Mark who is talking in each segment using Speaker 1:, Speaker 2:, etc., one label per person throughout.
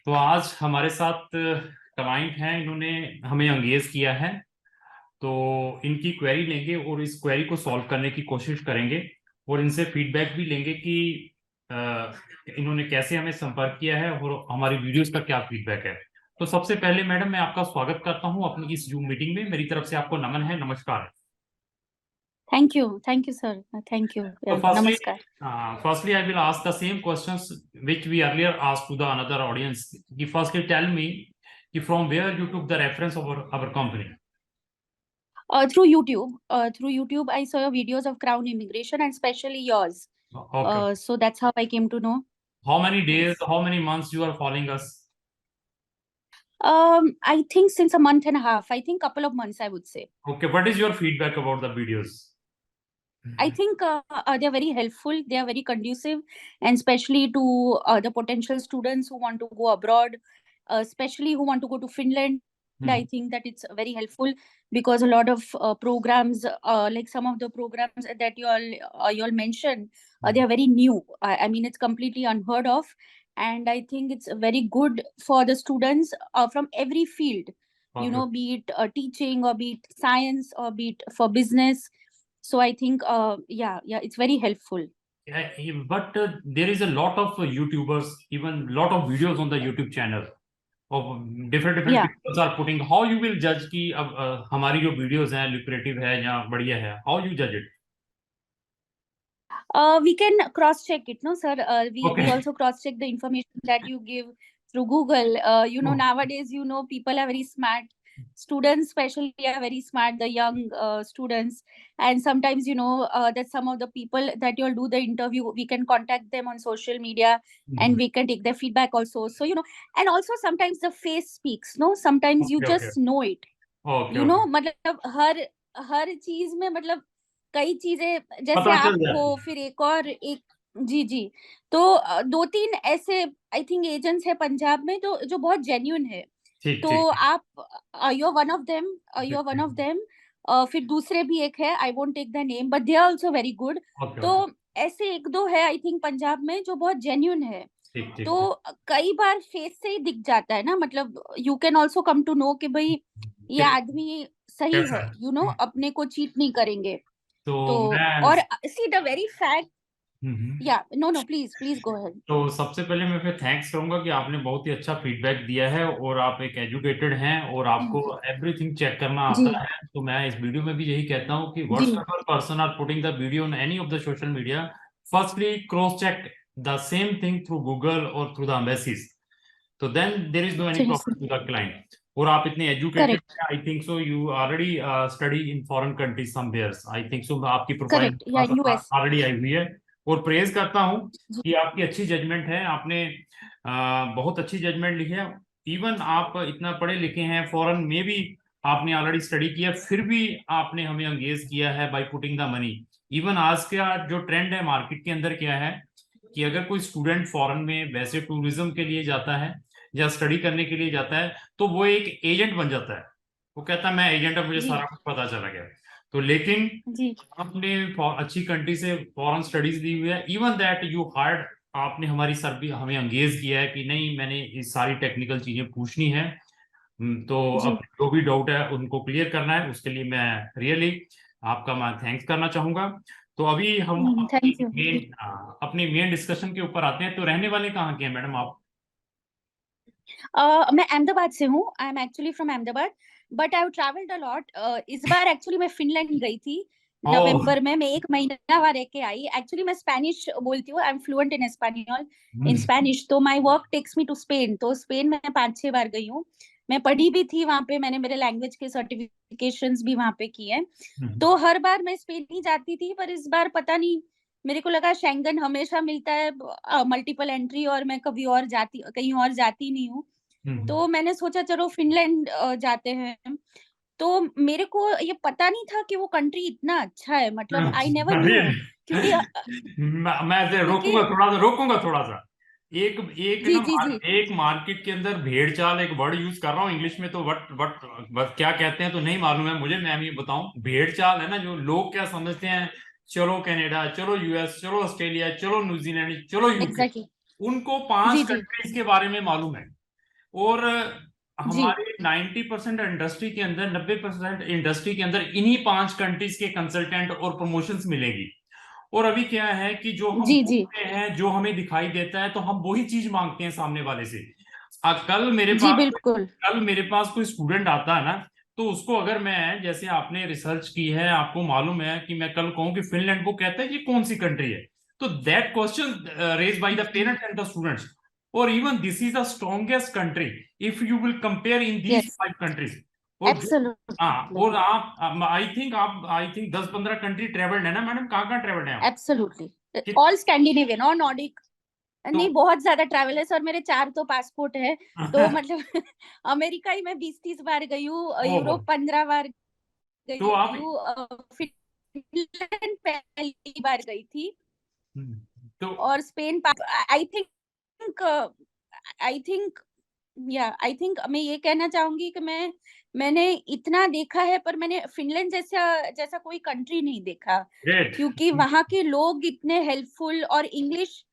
Speaker 1: तो आज हमारे साथ क्लाइंट हैं, इन्होंने हमें एंगेज किया है। तो इनकी क्वेरी लेंगे और इस क्वेरी को सॉल्व करने की कोशिश करेंगे और इनसे फीडबैक भी लेंगे कि अ, इन्होंने कैसे हमें संपर्क किया है और हमारी वीडियोस का क्या फीडबैक है। तो सबसे पहले मैडम, मैं आपका स्वागत करता हूं अपनी इस जूम मीटिंग में। मेरी तरफ से आपको नमन है, नमस्कार।
Speaker 2: Thank you, sir. Thank you.
Speaker 1: So
Speaker 2: Yeah,
Speaker 1: firstly,
Speaker 2: namaskar.
Speaker 1: firstly, I will ask the same questions which we earlier asked to the another audience. Firstly, tell me from where you took the reference of our company.
Speaker 2: Through YouTube. Through YouTube, I saw your videos of Crown Immigration and especially yours.
Speaker 1: Okay.
Speaker 2: So that's how I came to know.
Speaker 1: How many days,
Speaker 2: Yes.
Speaker 1: how many months you are following us?
Speaker 2: I think since a month and a half. I think couple of months, I would say.
Speaker 1: Okay, what is your feedback about the videos?
Speaker 2: I think they're very helpful. They are very conducive, and especially to the potential students who want to go abroad, especially who want to go to Finland. I think that it's very helpful because a lot of programs, like some of the programs that you all mentioned, they are very new. I mean, it's completely unheard of, and I think it's very good for the students from every field. You
Speaker 1: Okay.
Speaker 2: know, be it teaching or be it science or be it for business. So I think yeah, it's very helpful.
Speaker 1: Yeah, but there is a lot of YouTubers, even lot of videos on the YouTube channel of different
Speaker 2: Yeah.
Speaker 1: people are putting. How you will judge कि अब हमारी जो videos हैं lucrative है या बढ़िया है? How you judge it?
Speaker 2: We can cross check it, no, sir. We
Speaker 1: Okay.
Speaker 2: also cross check the information that you give through Google.
Speaker 1: Oh,
Speaker 2: Nowadays, people are very smart. Students, especially, are very smart. The young students, and sometimes, that some of the people that you'll do the interview, we can contact them on social media, and we can take their feedback also. So and also sometimes the face speaks. No, sometimes you
Speaker 1: okay, okay,
Speaker 2: just know it.
Speaker 1: okay, okay.
Speaker 2: मतलब हर चीज में मतलब कई चीजें जैसे
Speaker 1: पता
Speaker 2: आप
Speaker 1: चल
Speaker 2: हो
Speaker 1: जाती है।
Speaker 2: फिर एक और एक जी जी तो दो तीन ऐसे आई थिंक एजेंट्स है पंजाब में जो बहुत जेन्युइन है
Speaker 1: ठीक
Speaker 2: तो
Speaker 1: ठीक
Speaker 2: आप यू वन ऑफ देम
Speaker 1: ठीक
Speaker 2: यू वन
Speaker 1: ठीक।
Speaker 2: ऑफ देम फिर दूसरे भी एक है I won't take the name but they are also very good
Speaker 1: okay
Speaker 2: तो
Speaker 1: ओके।
Speaker 2: ऐसे एक दो है आई थिंक पंजाब में जो बहुत जेन्युइन है
Speaker 1: ठीक ठीक
Speaker 2: तो
Speaker 1: ठीक।
Speaker 2: कई बार फेस से ही दिख जाता है ना मतलब you can also come to know कि भाई ये
Speaker 1: कि-
Speaker 2: आदमी सही
Speaker 1: कैसा
Speaker 2: है
Speaker 1: है?
Speaker 2: अपने को चीट नहीं करेंगे
Speaker 1: तो
Speaker 2: तो
Speaker 1: मैं
Speaker 2: और see the very fact
Speaker 1: hmm.
Speaker 2: या no no please please go ahead
Speaker 1: तो सबसे पहले मैं फिर थैंक्स करूंगा कि आपने बहुत ही अच्छा फीडबैक दिया है और आप एक एजुकेटेड हैं और आपको एवरीथिंग चेक करना
Speaker 2: जी
Speaker 1: आता है। तो मैं इस वीडियो में भी यही कहता हूं कि
Speaker 2: जी
Speaker 1: whatsoever person are putting the video on any of the social media, firstly cross check the same thing through Google और थ्रू द एम्बेसीज। तो then there is no any
Speaker 2: सही से
Speaker 1: प्रॉब्लम टू द क्लाइंट। और आप इतने educated
Speaker 2: correct
Speaker 1: हैं, I think so you already study in foreign countries somewheres, I think so आपकी profile
Speaker 2: correct या यूएस
Speaker 1: ऑलरेडी आई हुई है। और प्रेज करता हूं
Speaker 2: जी
Speaker 1: कि आपकी अच्छी जजमेंट है। आपने बहुत अच्छी जजमेंट ली है। इवन आप इतना पढ़े लिखे हैं, फॉरेन में भी आपने ऑलरेडी स्टडी किया, फिर भी आपने हमें अंगेज किया है by putting the money. Even आज का जो ट्रेंड है मार्केट के अंदर क्या है कि अगर कोई स्टूडेंट फॉरेन में वैसे टूरिज्म के लिए जाता है या स्टडी करने के लिए जाता है तो वो एक एजेंट बन जाता है। वो कहता है मैं एजेंट, अब मुझे
Speaker 2: जी
Speaker 1: सारा कुछ पता चला गया। तो लेकिन
Speaker 2: जी
Speaker 1: आपने अच्छी कंट्री से फॉरेन स्टडीज दी हुई है, इवन दैट यू हार्ड, आपने हमारी सर भी हमें अंगेज किया है कि नहीं मैंने ये सारी टेक्निकल चीजें पूछनी है। तो अब
Speaker 2: जी
Speaker 1: जो भी डाउट है उनको क्लियर करना है, उसके लिए मैं रियली आपका मैं थैंक्स करना चाहूंगा। तो अभी हम
Speaker 2: थैंक यू
Speaker 1: अपनी मेन डिस्कशन के ऊपर आते हैं। तो रहने वाले कहाँ के हैं मैडम आप?
Speaker 2: मैं अहमदाबाद से हूँ I am actually from Ahmedabad but I travelled a lot इस बार एक्चुअली मैं फिनलैंड गई थी
Speaker 1: ओह।
Speaker 2: नवंबर में मैं एक महीना वहां रह के आई एक्चुअली मैं स्पेनिश बोलती हूँ I am fluent in Spaniel in Spanish तो my work takes me to Spain तो स्पेन में 5-6 बार गई हूँ मैं पढ़ी भी थी वहां पे मैंने मेरे लैंग्वेज के सर्टिफिकेशंस भी वहां पे किए हैं तो हर बार मैं स्पेन ही जाती थी पर इस बार पता नहीं मेरे को लगा शेंगन हमेशा मिलता है मल्टीपल एंट्री और मैं कभी और जाती कहीं और जाती नहीं हूँ तो मैंने सोचा चलो फिनलैंड जाते हैं तो मेरे को ये पता नहीं था कि वो कंट्री इतना अच्छा है मतलब आई नेवर न्यू
Speaker 1: Really?
Speaker 2: क्योंकि
Speaker 1: मैं ऐसे
Speaker 2: क्योंकि
Speaker 1: रोकूंगा थोड़ा सा। एक एक
Speaker 2: जी
Speaker 1: ना
Speaker 2: जी जी
Speaker 1: एक मार्केट के अंदर भेड़ चाल एक वर्ड यूज कर रहा हूँ इंग्लिश में, तो वट वट बस क्या कहते हैं तो नहीं मालूम है मुझे। मैं ये बताऊं, भेड़ चाल है ना, जो लोग क्या समझते हैं, चलो कनाडा, चलो यूएस, चलो ऑस्ट्रेलिया, चलो न्यूजीलैंड, चलो यूके,
Speaker 2: एग्जैक्टली
Speaker 1: उनको 5
Speaker 2: जी जी
Speaker 1: कंट्रीज के बारे में मालूम है। और
Speaker 2: जी
Speaker 1: हमारे 90% इंडस्ट्री के अंदर, 90% इंडस्ट्री के अंदर इन्हीं 5 कंट्रीज के कंसल्टेंट और प्रमोशंस मिलेगी। और अभी क्या है कि जो हम
Speaker 2: जी जी
Speaker 1: बोलते हैं, जो हमें दिखाई देता है, तो हम वही चीज मांगते हैं सामने वाले से। कल मेरे
Speaker 2: जी
Speaker 1: पास
Speaker 2: बिल्कुल।
Speaker 1: कल मेरे पास कोई स्टूडेंट आता है ना, तो उसको अगर मैं, जैसे आपने रिसर्च की है, आपको मालूम है कि मैं कल कहूं कि फिनलैंड, को कहता है ये कौन सी कंट्री है, तो that question raise by the parents and the students, और even this is the strongest country if you will compare in these
Speaker 2: yes
Speaker 1: 5 countries. और जो, हाँ,
Speaker 2: एब्सोल्युटली
Speaker 1: और आई थिंक 10-15 कंट्री ट्रेवल्ड है ना मैडम, कहाँ कहाँ ट्रेवल्ड है आप?
Speaker 2: एब्सोल्युटली
Speaker 1: कि,
Speaker 2: ऑल स्कैंडिनेवियन और नॉर्डिक।
Speaker 1: तो
Speaker 2: नहीं, बहुत ज्यादा ट्रैवल है सर, मेरे 4 तो पासपोर्ट है। तो मतलब अमेरिका ही मैं 20-30 बार गई हूँ,
Speaker 1: ओहो,
Speaker 2: यूरोप 15 बार
Speaker 1: तो आप,
Speaker 2: गई हूँ, फिनलैंड पहली बार गई थी,
Speaker 1: तो
Speaker 2: और Spain. I think I think I think मैं ये कहना चाहूंगी कि मैंने इतना देखा है, पर मैंने फिनलैंड जैसा जैसा कोई कंट्री नहीं देखा,
Speaker 1: ग्रेट।
Speaker 2: क्योंकि वहां के लोग इतने हेल्पफुल, और इंग्लिश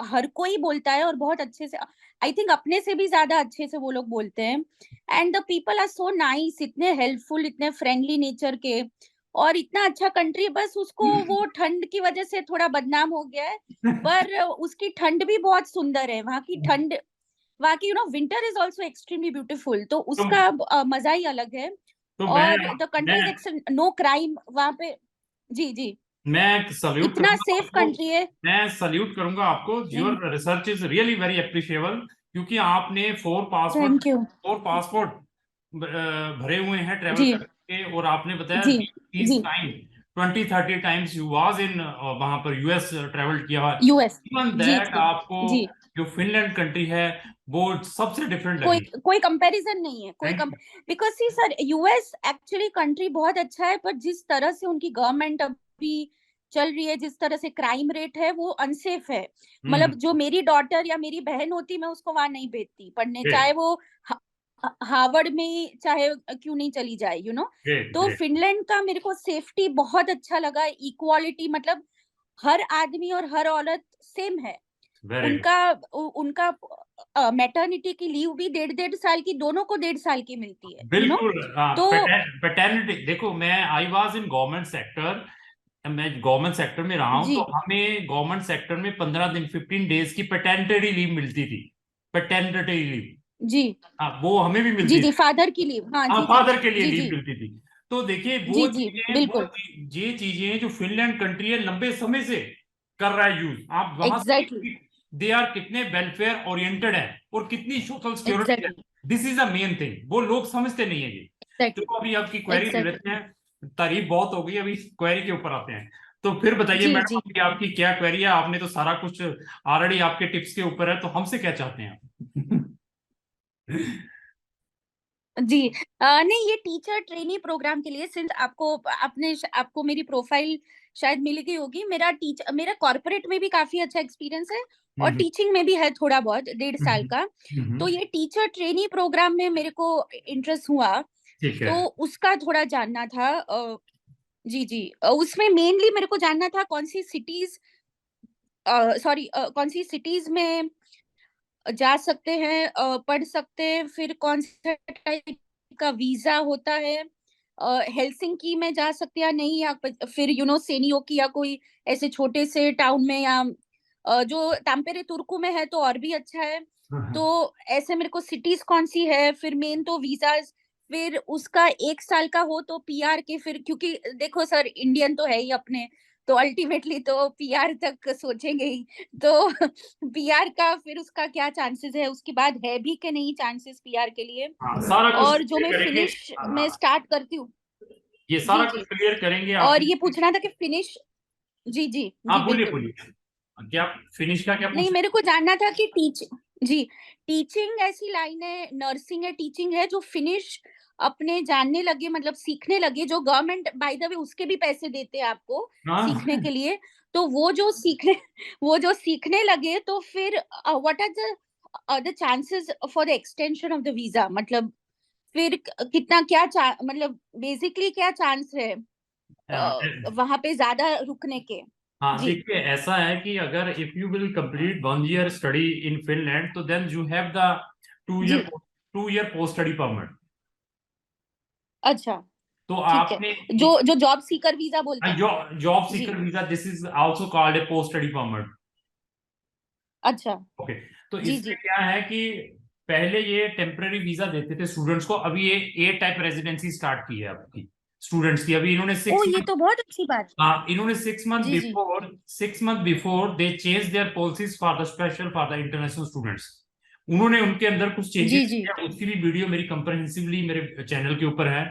Speaker 2: हर कोई बोलता है, और बहुत अच्छे से, आई थिंक अपने से भी ज्यादा अच्छे से वो लोग बोलते हैं। And the people are so nice, इतने हेल्पफुल, इतने फ्रेंडली नेचर के, और इतना अच्छा कंट्री। बस उसको वो ठंड की वजह से थोड़ा बदनाम हो गया है, पर उसकी ठंड भी बहुत सुंदर है, वहां की ठंड, वहाँ की winter is also extremely beautiful, तो
Speaker 1: तो,
Speaker 2: उसका मजा ही अलग है।
Speaker 1: तो
Speaker 2: और द
Speaker 1: मैं
Speaker 2: कंट्री इज नो क्राइम वहां पे। जी जी,
Speaker 1: मैं सल्यूट
Speaker 2: इतना
Speaker 1: करूंगा
Speaker 2: सेफ
Speaker 1: आपको।
Speaker 2: कंट्री है।
Speaker 1: मैं सल्यूट करूंगा आपको,
Speaker 2: thank
Speaker 1: your research is really very appreciable, क्योंकि आपने
Speaker 2: थैंक यू।
Speaker 1: 4 पासपोर्ट भरे हुए हैं ट्रेवल
Speaker 2: जी
Speaker 1: करके, और आपने बताया
Speaker 2: जी
Speaker 1: 20-30
Speaker 2: जी।
Speaker 1: Time, 20-30 times you was in, वहां पर यूएस ट्रेवल किया हुआ।
Speaker 2: यूएस।
Speaker 1: इवन
Speaker 2: जी
Speaker 1: दैट
Speaker 2: जी
Speaker 1: आपको
Speaker 2: जी।
Speaker 1: जो फिनलैंड कंट्री है वो सबसे डिफरेंट
Speaker 2: कोई
Speaker 1: लगी।
Speaker 2: कोई कंपैरिजन नहीं है, कोई
Speaker 1: thank you.
Speaker 2: Because see sir, US actually country बहुत अच्छा है, पर जिस तरह से उनकी गवर्नमेंट अभी चल रही है, जिस तरह से क्राइम रेट है, वो अनसेफ है। मतलब जो मेरी डॉटर या मेरी बहन होती, मैं उसको वहां नहीं भेजती पढ़ने,
Speaker 1: ग्रेट,
Speaker 2: चाहे वो हार्वर्ड में चाहे क्यों नहीं चली जाए,
Speaker 1: ग्रेट,
Speaker 2: तो
Speaker 1: ग्रेट,
Speaker 2: फिनलैंड का मेरे को सेफ्टी बहुत अच्छा लगा, इक्वालिटी, मतलब हर आदमी और हर औरत सेम है।
Speaker 1: Very good.
Speaker 2: उनका उनका मैटरनिटी की लीव भी 1.5 1.5 साल की, दोनों को 1.5 साल की मिलती है,
Speaker 1: बिल्कुल।
Speaker 2: तो
Speaker 1: पैटर्निटी, देखो मैं I was in government sector, मैं गवर्नमेंट सेक्टर में रहा हूं,
Speaker 2: जी
Speaker 1: तो हमें गवर्नमेंट सेक्टर में 15 दिन, 15 डेज की पैटर्निटी लीव मिलती थी। पैटर्निटी लीव,
Speaker 2: जी
Speaker 1: हाँ, वो हमें भी
Speaker 2: जी
Speaker 1: मिलती
Speaker 2: जी,
Speaker 1: थी।
Speaker 2: फादर की लीव, हाँ
Speaker 1: हाँ,
Speaker 2: जी जी
Speaker 1: फादर के लिए
Speaker 2: जी
Speaker 1: लीव
Speaker 2: जी
Speaker 1: मिलती थी। तो देखिए
Speaker 2: जी जी बिल्कुल।
Speaker 1: ये चीजें जो फिनलैंड कंट्री है लंबे समय से कर रहा है यूज, आप वहां से
Speaker 2: एग्जैक्टली
Speaker 1: दे आर कितने वेलफेयर ओरिएंटेड है, और कितनी सोशल सिक्योरिटी है।
Speaker 2: Exactly
Speaker 1: this is a main thing, वो लोग समझते नहीं है ये।
Speaker 2: एग्जैक्टली
Speaker 1: तो अभी आपकी क्वेरी ले
Speaker 2: एग्जैक्टली।
Speaker 1: लेते हैं, तारीफ बहुत हो गई, अभी क्वेरी के ऊपर आते हैं। तो फिर बताइए
Speaker 2: जी
Speaker 1: मैडम,
Speaker 2: जी
Speaker 1: आपकी आपकी क्या क्वेरी है? आपने तो सारा कुछ ऑलरेडी आपके टिप्स के ऊपर है, तो हमसे क्या चाहते हैं आप?
Speaker 2: जी। नहीं, ये टीचर ट्रेनी प्रोग्राम के लिए, सिंस आपको मेरी प्रोफाइल शायद मिल गई होगी, मेरा कॉर्पोरेट में भी काफी अच्छा एक्सपीरियंस है, और
Speaker 1: हम्म,
Speaker 2: टीचिंग में भी है थोड़ा बहुत, 1.5 साल
Speaker 1: हम्म,
Speaker 2: का। तो
Speaker 1: हम्म,
Speaker 2: ये टीचर ट्रेनी प्रोग्राम में मेरे को इंटरेस्ट हुआ,
Speaker 1: ठीक है।
Speaker 2: तो उसका थोड़ा जानना था। जी जी, उसमें मेनली मेरे को जानना था कौन सी सिटीज में जा सकते हैं, पढ़ सकते हैं, फिर कौन सा टाइप का वीजा होता है, हेलसिंकी में जा सकते या नहीं, या फिर सेनियोकी या कोई ऐसे छोटे से टाउन में, या जो ताम्पेरे तुर्कू में है तो और भी अच्छा है। तो ऐसे मेरे को सिटीज कौन सी है, फिर मेन तो वीजा, फिर उसका 1 साल का हो तो पीआर के, फिर क्योंकि देखो सर, इंडियन तो है ही अपने, तो अल्टीमेटली तो पीआर तक सोचेंगे ही, तो पीआर का फिर उसका क्या चांसेस है, उसके बाद है भी कि नहीं चांसेस पीआर के लिए।
Speaker 1: हाँ, सारा कुछ
Speaker 2: और जो
Speaker 1: क्लियर
Speaker 2: मैं
Speaker 1: करेंगे।
Speaker 2: फिनिश में
Speaker 1: हाँ,
Speaker 2: स्टार्ट करती हूँ।
Speaker 1: ये
Speaker 2: जी
Speaker 1: सारा कुछ
Speaker 2: जी,
Speaker 1: क्लियर करेंगे
Speaker 2: और ये
Speaker 1: आपने।
Speaker 2: पूछना था कि फिनिश। जी जी
Speaker 1: हाँ,
Speaker 2: जी
Speaker 1: बोलिए
Speaker 2: बिल्कुल।
Speaker 1: बोलिए, क्या फिनिश का क्या
Speaker 2: नहीं,
Speaker 1: पूछ
Speaker 2: मेरे को जानना था कि जी, टीचिंग ऐसी लाइन है, नर्सिंग है, टीचिंग है, जो फिनिश अपने जानने लगे, मतलब सीखने लगे, जो गवर्नमेंट बाय द वे उसके भी पैसे देते हैं आपको
Speaker 1: हाँ,
Speaker 2: सीखने के लिए, तो वो जो सीखने लगे, तो फिर what are the chances for the extension of the visa, मतलब फिर कितना मतलब बेसिकली क्या चांस है
Speaker 1: हाँ,
Speaker 2: वहां पे ज्यादा रुकने के।
Speaker 1: हाँ,
Speaker 2: जी
Speaker 1: देखिए ऐसा है कि अगर if you will complete 1 year study in Finland तो then you have the two
Speaker 2: जी।
Speaker 1: Year 2 year post study permit.
Speaker 2: अच्छा
Speaker 1: तो
Speaker 2: ठीक है,
Speaker 1: आपने
Speaker 2: जो जो जॉब सीकर वीजा बोलते हैं।
Speaker 1: जॉब
Speaker 2: जी।
Speaker 1: Seeker visa, this is also called a post study permit.
Speaker 2: अच्छा।
Speaker 1: ओके, तो
Speaker 2: जी
Speaker 1: इसमें
Speaker 2: जी।
Speaker 1: क्या है कि पहले ये टेम्पररी वीजा देते थे स्टूडेंट्स को, अभी ये ए टाइप रेजिडेंसी स्टार्ट की है आपकी स्टूडेंट्स की। अभी इन्होंने
Speaker 2: ओ,
Speaker 1: सिक्स
Speaker 2: ये तो बहुत अच्छी बात है।
Speaker 1: हाँ, इन्होंने 6 month
Speaker 2: जी जी
Speaker 1: before 6 month before they change their policies for the special for the international students. उन्होंने उनके अंदर कुछ
Speaker 2: जी
Speaker 1: चेंजेस
Speaker 2: जी
Speaker 1: किया, उसकी भी वीडियो मेरी कंप्रहेंसिवली मेरे चैनल के ऊपर है।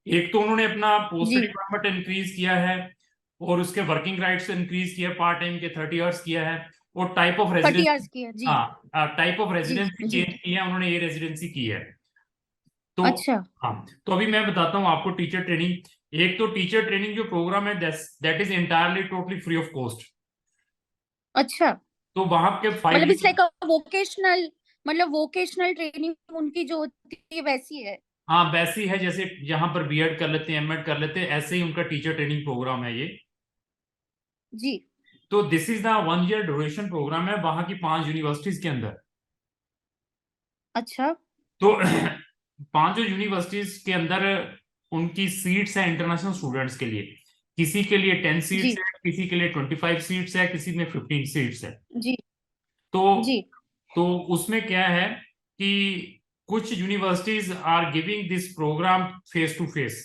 Speaker 1: एक तो उन्होंने अपना पोस्ट
Speaker 2: जी।
Speaker 1: स्टडी परमिट इंक्रीज किया है, और उसके वर्किंग राइट्स इंक्रीज किया, पार्ट टाइम के 30 hours किया है, और टाइप ऑफ
Speaker 2: 30
Speaker 1: रेजिडेंसी,
Speaker 2: इयर्स की है जी।
Speaker 1: हाँ टाइप ऑफ
Speaker 2: जी
Speaker 1: रेजिडेंसी
Speaker 2: जी।
Speaker 1: चेंज की है उन्होंने, ये रेजिडेंसी की है। तो
Speaker 2: अच्छा
Speaker 1: हाँ, तो अभी मैं बताता हूँ आपको टीचर ट्रेनिंग। एक तो टीचर ट्रेनिंग जो प्रोग्राम है that is entirely totally free of cost.
Speaker 2: अच्छा,
Speaker 1: तो वहां के
Speaker 2: मतलब it's
Speaker 1: 5 year,
Speaker 2: like a vocational, मतलब वोकेशनल ट्रेनिंग उनकी जो होती है वैसी है।
Speaker 1: हाँ वैसी है जैसे यहाँ पर बीएड कर लेते हैं, एमएड कर लेते हैं, ऐसे ही उनका टीचर ट्रेनिंग प्रोग्राम है ये।
Speaker 2: जी।
Speaker 1: तो this is the 1 year duration programme है वहां की 5 यूनिवर्सिटीज के अंदर।
Speaker 2: अच्छा
Speaker 1: तो पांचों यूनिवर्सिटीज के अंदर उनकी सीट्स है इंटरनेशनल स्टूडेंट्स के लिए। किसी के लिए 10 सीट्स
Speaker 2: जी
Speaker 1: है, किसी के लिए 25 सीट्स है, किसी में 15 सीट्स है।
Speaker 2: जी
Speaker 1: तो
Speaker 2: जी।
Speaker 1: तो उसमें क्या है कि कुछ universities are giving this programme face to face.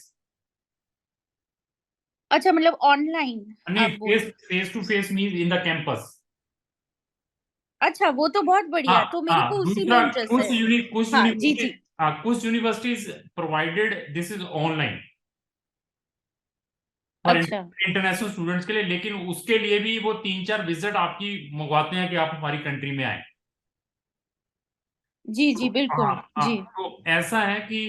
Speaker 2: अच्छा, मतलब ऑनलाइन
Speaker 1: नहीं,
Speaker 2: आप बोल
Speaker 1: फेस
Speaker 2: रहे
Speaker 1: face to face mean in the campus.
Speaker 2: हो। अच्छा, वो तो बहुत बढ़िया,
Speaker 1: हाँ
Speaker 2: तो मेरे को
Speaker 1: हाँ,
Speaker 2: उसी में
Speaker 1: दूसरा
Speaker 2: इंटरेस्ट है।
Speaker 1: कुछ
Speaker 2: हाँ जी
Speaker 1: यूनिवर्सिटी,
Speaker 2: जी।
Speaker 1: हाँ कुछ universities provided this is online for
Speaker 2: अच्छा
Speaker 1: इंटरनेशनल स्टूडेंट्स के लिए, लेकिन उसके लिए भी वो 3-4 विजिट आपकी मंगवाते हैं कि आप हमारी कंट्री में आए।
Speaker 2: जी
Speaker 1: तो
Speaker 2: जी बिल्कुल। जी
Speaker 1: तो ऐसा है कि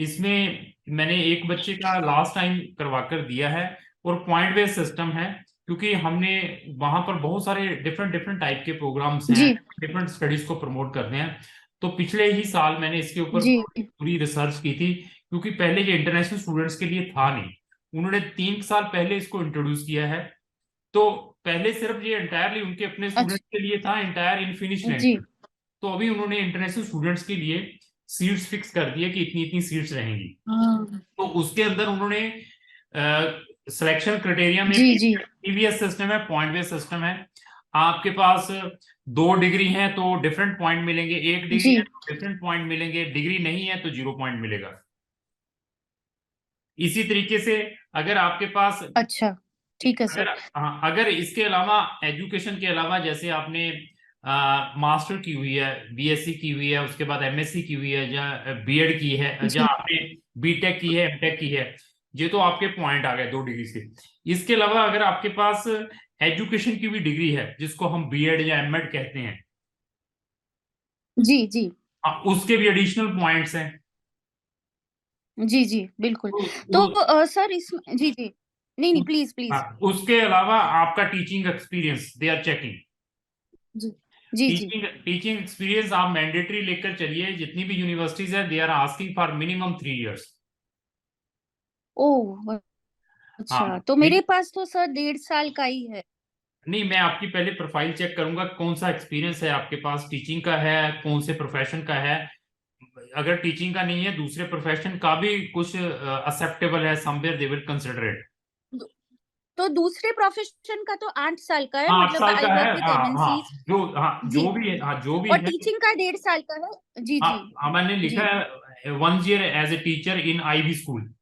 Speaker 1: इसमें मैंने एक बच्चे का लास्ट टाइम करवा कर दिया है, और पॉइंट बेस्ड सिस्टम है, क्योंकि हमने वहां पर बहुत सारे डिफरेंट डिफरेंट टाइप के प्रोग्राम्स हैं,
Speaker 2: जी
Speaker 1: डिफरेंट स्टडीज को प्रमोट करते हैं। तो पिछले ही साल मैंने इसके ऊपर
Speaker 2: जी
Speaker 1: पूरी रिसर्च की थी, क्योंकि पहले ये इंटरनेशनल स्टूडेंट्स के लिए था नहीं। उन्होंने 3 साल पहले इसको इंट्रोड्यूस किया है। तो पहले सिर्फ ये एंटायरली उनके अपने स्टूडेंट्स
Speaker 2: अच्छा
Speaker 1: के लिए था, एंटायर इन फिनिश
Speaker 2: जी।
Speaker 1: लैंग्वेज। तो अभी उन्होंने इंटरनेशनल स्टूडेंट्स के लिए सीट्स फिक्स कर दिए कि इतनी इतनी सीट्स रहेंगी।
Speaker 2: हाँ
Speaker 1: तो उसके अंदर उन्होंने सिलेक्शन क्राइटेरिया में
Speaker 2: जी जी
Speaker 1: पीवीएस सिस्टम है, पॉइंट बेस्ड सिस्टम है। आपके पास 2 डिग्री है तो डिफरेंट पॉइंट मिलेंगे, 1 डिग्री है
Speaker 2: जी।
Speaker 1: तो डिफरेंट पॉइंट मिलेंगे, डिग्री नहीं है तो 0 पॉइंट मिलेगा। इसी तरीके से अगर आपके पास,
Speaker 2: अच्छा ठीक है
Speaker 1: अगर
Speaker 2: सर।
Speaker 1: हाँ, अगर इसके अलावा एजुकेशन के अलावा जैसे आपने मास्टर की हुई है, बीएससी की हुई है, उसके बाद एमएससी की हुई है, या बीएड की है, या
Speaker 2: जी
Speaker 1: आपने बीटेक की है, एमटेक की है, ये तो आपके पॉइंट आ गए 2 डिग्री से। इसके अलावा अगर आपके पास एजुकेशन की भी डिग्री है जिसको हम बीएड या एमएड कहते हैं,
Speaker 2: जी जी
Speaker 1: उसके भी एडिशनल पॉइंट्स हैं।
Speaker 2: जी जी बिल्कुल।
Speaker 1: तो
Speaker 2: तो
Speaker 1: उ-
Speaker 2: सर इसमें जी जी, नहीं नहीं, प्लीज प्लीज।
Speaker 1: उसके अलावा आपका teaching experience they are checking.
Speaker 2: जी जी जी।
Speaker 1: टीचिंग टीचिंग एक्सपीरियंस आप मैंडेटरी लेकर चलिए, जितनी भी यूनिवर्सिटीज है they are asking for minimum 3 years।
Speaker 2: Oh अच्छा,
Speaker 1: हाँ
Speaker 2: तो मेरे पास तो सर 1.5 साल का ही है।
Speaker 1: नहीं, मैं आपकी पहले प्रोफाइल चेक करूंगा कौन सा एक्सपीरियंस है आपके पास, टीचिंग का है, कौन से प्रोफेशन का है। अगर टीचिंग का नहीं है, दूसरे प्रोफेशन का भी कुछ एक्सेप्टेबल है, somewhere they will consider it.
Speaker 2: तो दूसरे प्रोफेशन का तो 8 साल का है,
Speaker 1: हाँ, 8
Speaker 2: मतलब
Speaker 1: साल
Speaker 2: आई
Speaker 1: का है,
Speaker 2: वर्क विद
Speaker 1: हाँ हाँ,
Speaker 2: एमएनसीज। जी।
Speaker 1: जो भी है, हाँ जो भी
Speaker 2: और
Speaker 1: है।
Speaker 2: टीचिंग का 1.5 साल का है। जी
Speaker 1: हाँ
Speaker 2: जी
Speaker 1: हाँ, मैंने लिखा
Speaker 2: जी।
Speaker 1: है 1 year as a teacher in IB school.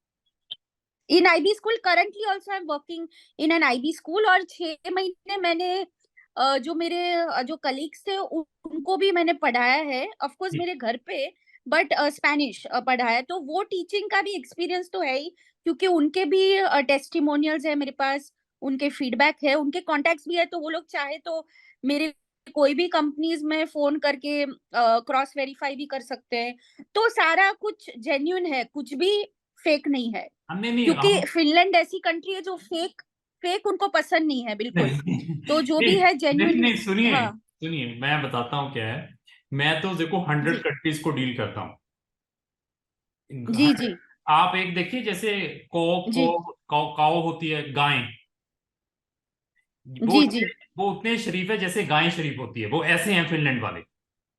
Speaker 2: In IB school currently also I am working in an IB school, और 6 महीने मैंने जो मेरे जो कलीग्स थे उनको भी मैंने पढ़ाया है, ऑफ कोर्स मेरे घर पे, बट स्पेनिश पढ़ाया। तो वो टीचिंग का भी एक्सपीरियंस तो है ही, क्योंकि उनके भी टेस्टिमोनियल्स है मेरे पास, उनके फीडबैक है, उनके कॉन्टेक्ट्स भी है, तो वो लोग चाहे तो मेरे कोई भी कंपनीज में फोन करके क्रॉस वेरीफाई भी कर सकते हैं। तो सारा कुछ जेन्युइन है, कुछ भी फेक नहीं है,
Speaker 1: हमने नहीं
Speaker 2: क्योंकि
Speaker 1: हम
Speaker 2: फिनलैंड ऐसी कंट्री है जो फेक फेक उनको पसंद नहीं है बिल्कुल।
Speaker 1: नहीं
Speaker 2: तो जो
Speaker 1: नहीं
Speaker 2: भी है
Speaker 1: नहीं
Speaker 2: जेन्युइन।
Speaker 1: नहीं, सुनिए
Speaker 2: हाँ
Speaker 1: सुनिए, मैं बताता हूँ क्या है। मैं तो देखो 100
Speaker 2: जी
Speaker 1: कंट्रीज को डील करता हूँ।
Speaker 2: जी जी
Speaker 1: आप एक देखिए, जैसे को
Speaker 2: जी
Speaker 1: काऊ होती है गाय, वो
Speaker 2: जी जी
Speaker 1: वो उतने शरीफ है जैसे गाय शरीफ होती है, वो ऐसे हैं फिनलैंड वाले।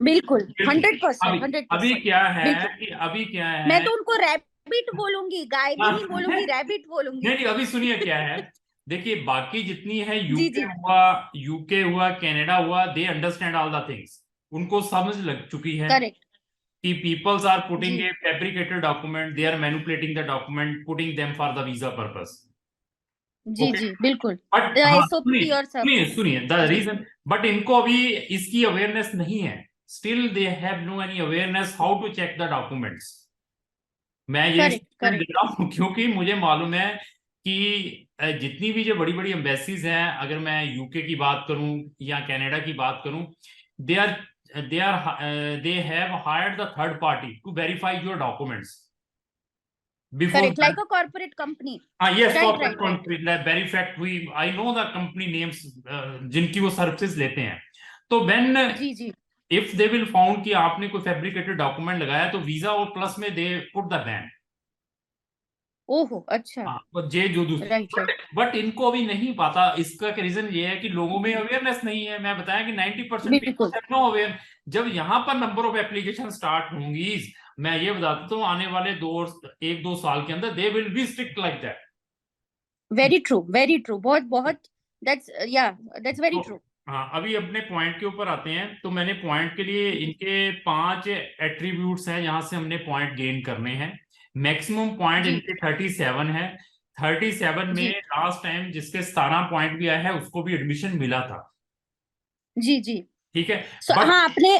Speaker 2: बिल्कुल,
Speaker 1: बिल्कुल।
Speaker 2: 100%,
Speaker 1: अभी
Speaker 2: हंड्रेड
Speaker 1: अभी
Speaker 2: परसेंट
Speaker 1: क्या है
Speaker 2: बिल्कुल।
Speaker 1: कि अभी क्या
Speaker 2: मैं
Speaker 1: है।
Speaker 2: तो उनको रैबिट बोलूंगी, गाय भी नहीं बोलूंगी, रैबिट
Speaker 1: नहीं
Speaker 2: बोलूंगी।
Speaker 1: नहीं, अभी सुनिए क्या है। देखिए बाकी जितनी है,
Speaker 2: जी
Speaker 1: यूके
Speaker 2: जी
Speaker 1: हुआ, यूके हुआ, कनाडा हुआ, they understand all the things. उनको समझ लग चुकी है
Speaker 2: करेक्ट।
Speaker 1: कि पीपल्स आर पुटिंग
Speaker 2: जी
Speaker 1: a fabricated document, they are manipulating the document, putting them for the visa purpose.
Speaker 2: जी
Speaker 1: ओके।
Speaker 2: जी बिल्कुल।
Speaker 1: बट हाँ
Speaker 2: एसओपी
Speaker 1: सुनिए
Speaker 2: और सब।
Speaker 1: सुनिए सुनिए, द
Speaker 2: जी
Speaker 1: रीजन, बट इनको अभी इसकी अवेयरनेस नहीं है। Still they have no any awareness how to check the documents. मैं ये
Speaker 2: करेक्ट
Speaker 1: स्टेटमेंट दे
Speaker 2: करेक्ट।
Speaker 1: रहा हूँ क्योंकि मुझे मालूम है कि जितनी भी जो बड़ी बड़ी एम्बेसीज हैं, अगर मैं यूके की बात करूं या कनाडा की बात करूं, they are they are they have hired the third party to verify your documents before
Speaker 2: correct, like a corporate company.
Speaker 1: Yes,
Speaker 2: right
Speaker 1: corporate
Speaker 2: right right.
Speaker 1: Country very fact, we I know the company names जिनकी वो services लेते हैं। तो when
Speaker 2: जी जी।
Speaker 1: If they will found कि आपने कोई फैब्रिकेटेड डॉक्यूमेंट लगाया, तो वीजा और प्लस में दे पुट द बैन।
Speaker 2: ओहो अच्छा।
Speaker 1: हाँ, और जे जो
Speaker 2: राइट राइट।
Speaker 1: बट इनको अभी नहीं पता। इसका रीजन ये है कि लोगों में अवेयरनेस नहीं है। मैं बताया कि 90%
Speaker 2: बिल्कुल।
Speaker 1: People have know aware. जब यहाँ पर नंबर ऑफ एप्लीकेशन स्टार्ट होंगी, मैं ये बता देता हूँ, आने वाले 1-2 साल के अंदर they will be strict like that.
Speaker 2: Very true very true, बहुत बहुत। दैट्स या दैट्स वेरी
Speaker 1: तो
Speaker 2: ट्रू।
Speaker 1: हाँ, अभी अपने पॉइंट के ऊपर आते हैं। तो मैंने पॉइंट के लिए इनके 5 एट्रीब्यूट्स हैं, यहाँ से हमने पॉइंट गेन करने हैं। मैक्सिमम पॉइंट
Speaker 2: जी
Speaker 1: इनके 37 है। 37 में
Speaker 2: जी
Speaker 1: लास्ट टाइम जिसके 17 पॉइंट भी आया है, उसको भी एडमिशन मिला था।
Speaker 2: जी जी।
Speaker 1: ठीक है।
Speaker 2: सो
Speaker 1: बट
Speaker 2: हाँ, आपने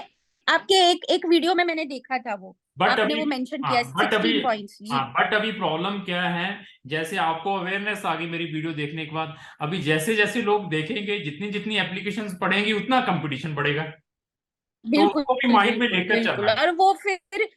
Speaker 2: आपके एक एक वीडियो में मैंने देखा था वो,
Speaker 1: बट
Speaker 2: आपने
Speaker 1: अभी
Speaker 2: वो मेंशन
Speaker 1: हाँ
Speaker 2: किया
Speaker 1: बट अभी
Speaker 2: 16 पॉइंट्स। जी
Speaker 1: हाँ बट अभी प्रॉब्लम क्या है, जैसे आपको अवेयरनेस आ गई मेरी वीडियो देखने के बाद, अभी जैसे जैसे लोग देखेंगे, जितनी जितनी एप्लीकेशंस बढ़ेंगी, उतना कंपटीशन बढ़ेगा। तो उसको भी
Speaker 2: बिल्कुल
Speaker 1: माइंड में
Speaker 2: बिल्कुल
Speaker 1: लेकर चलना
Speaker 2: बिल्कुल,
Speaker 1: है।
Speaker 2: और वो फिर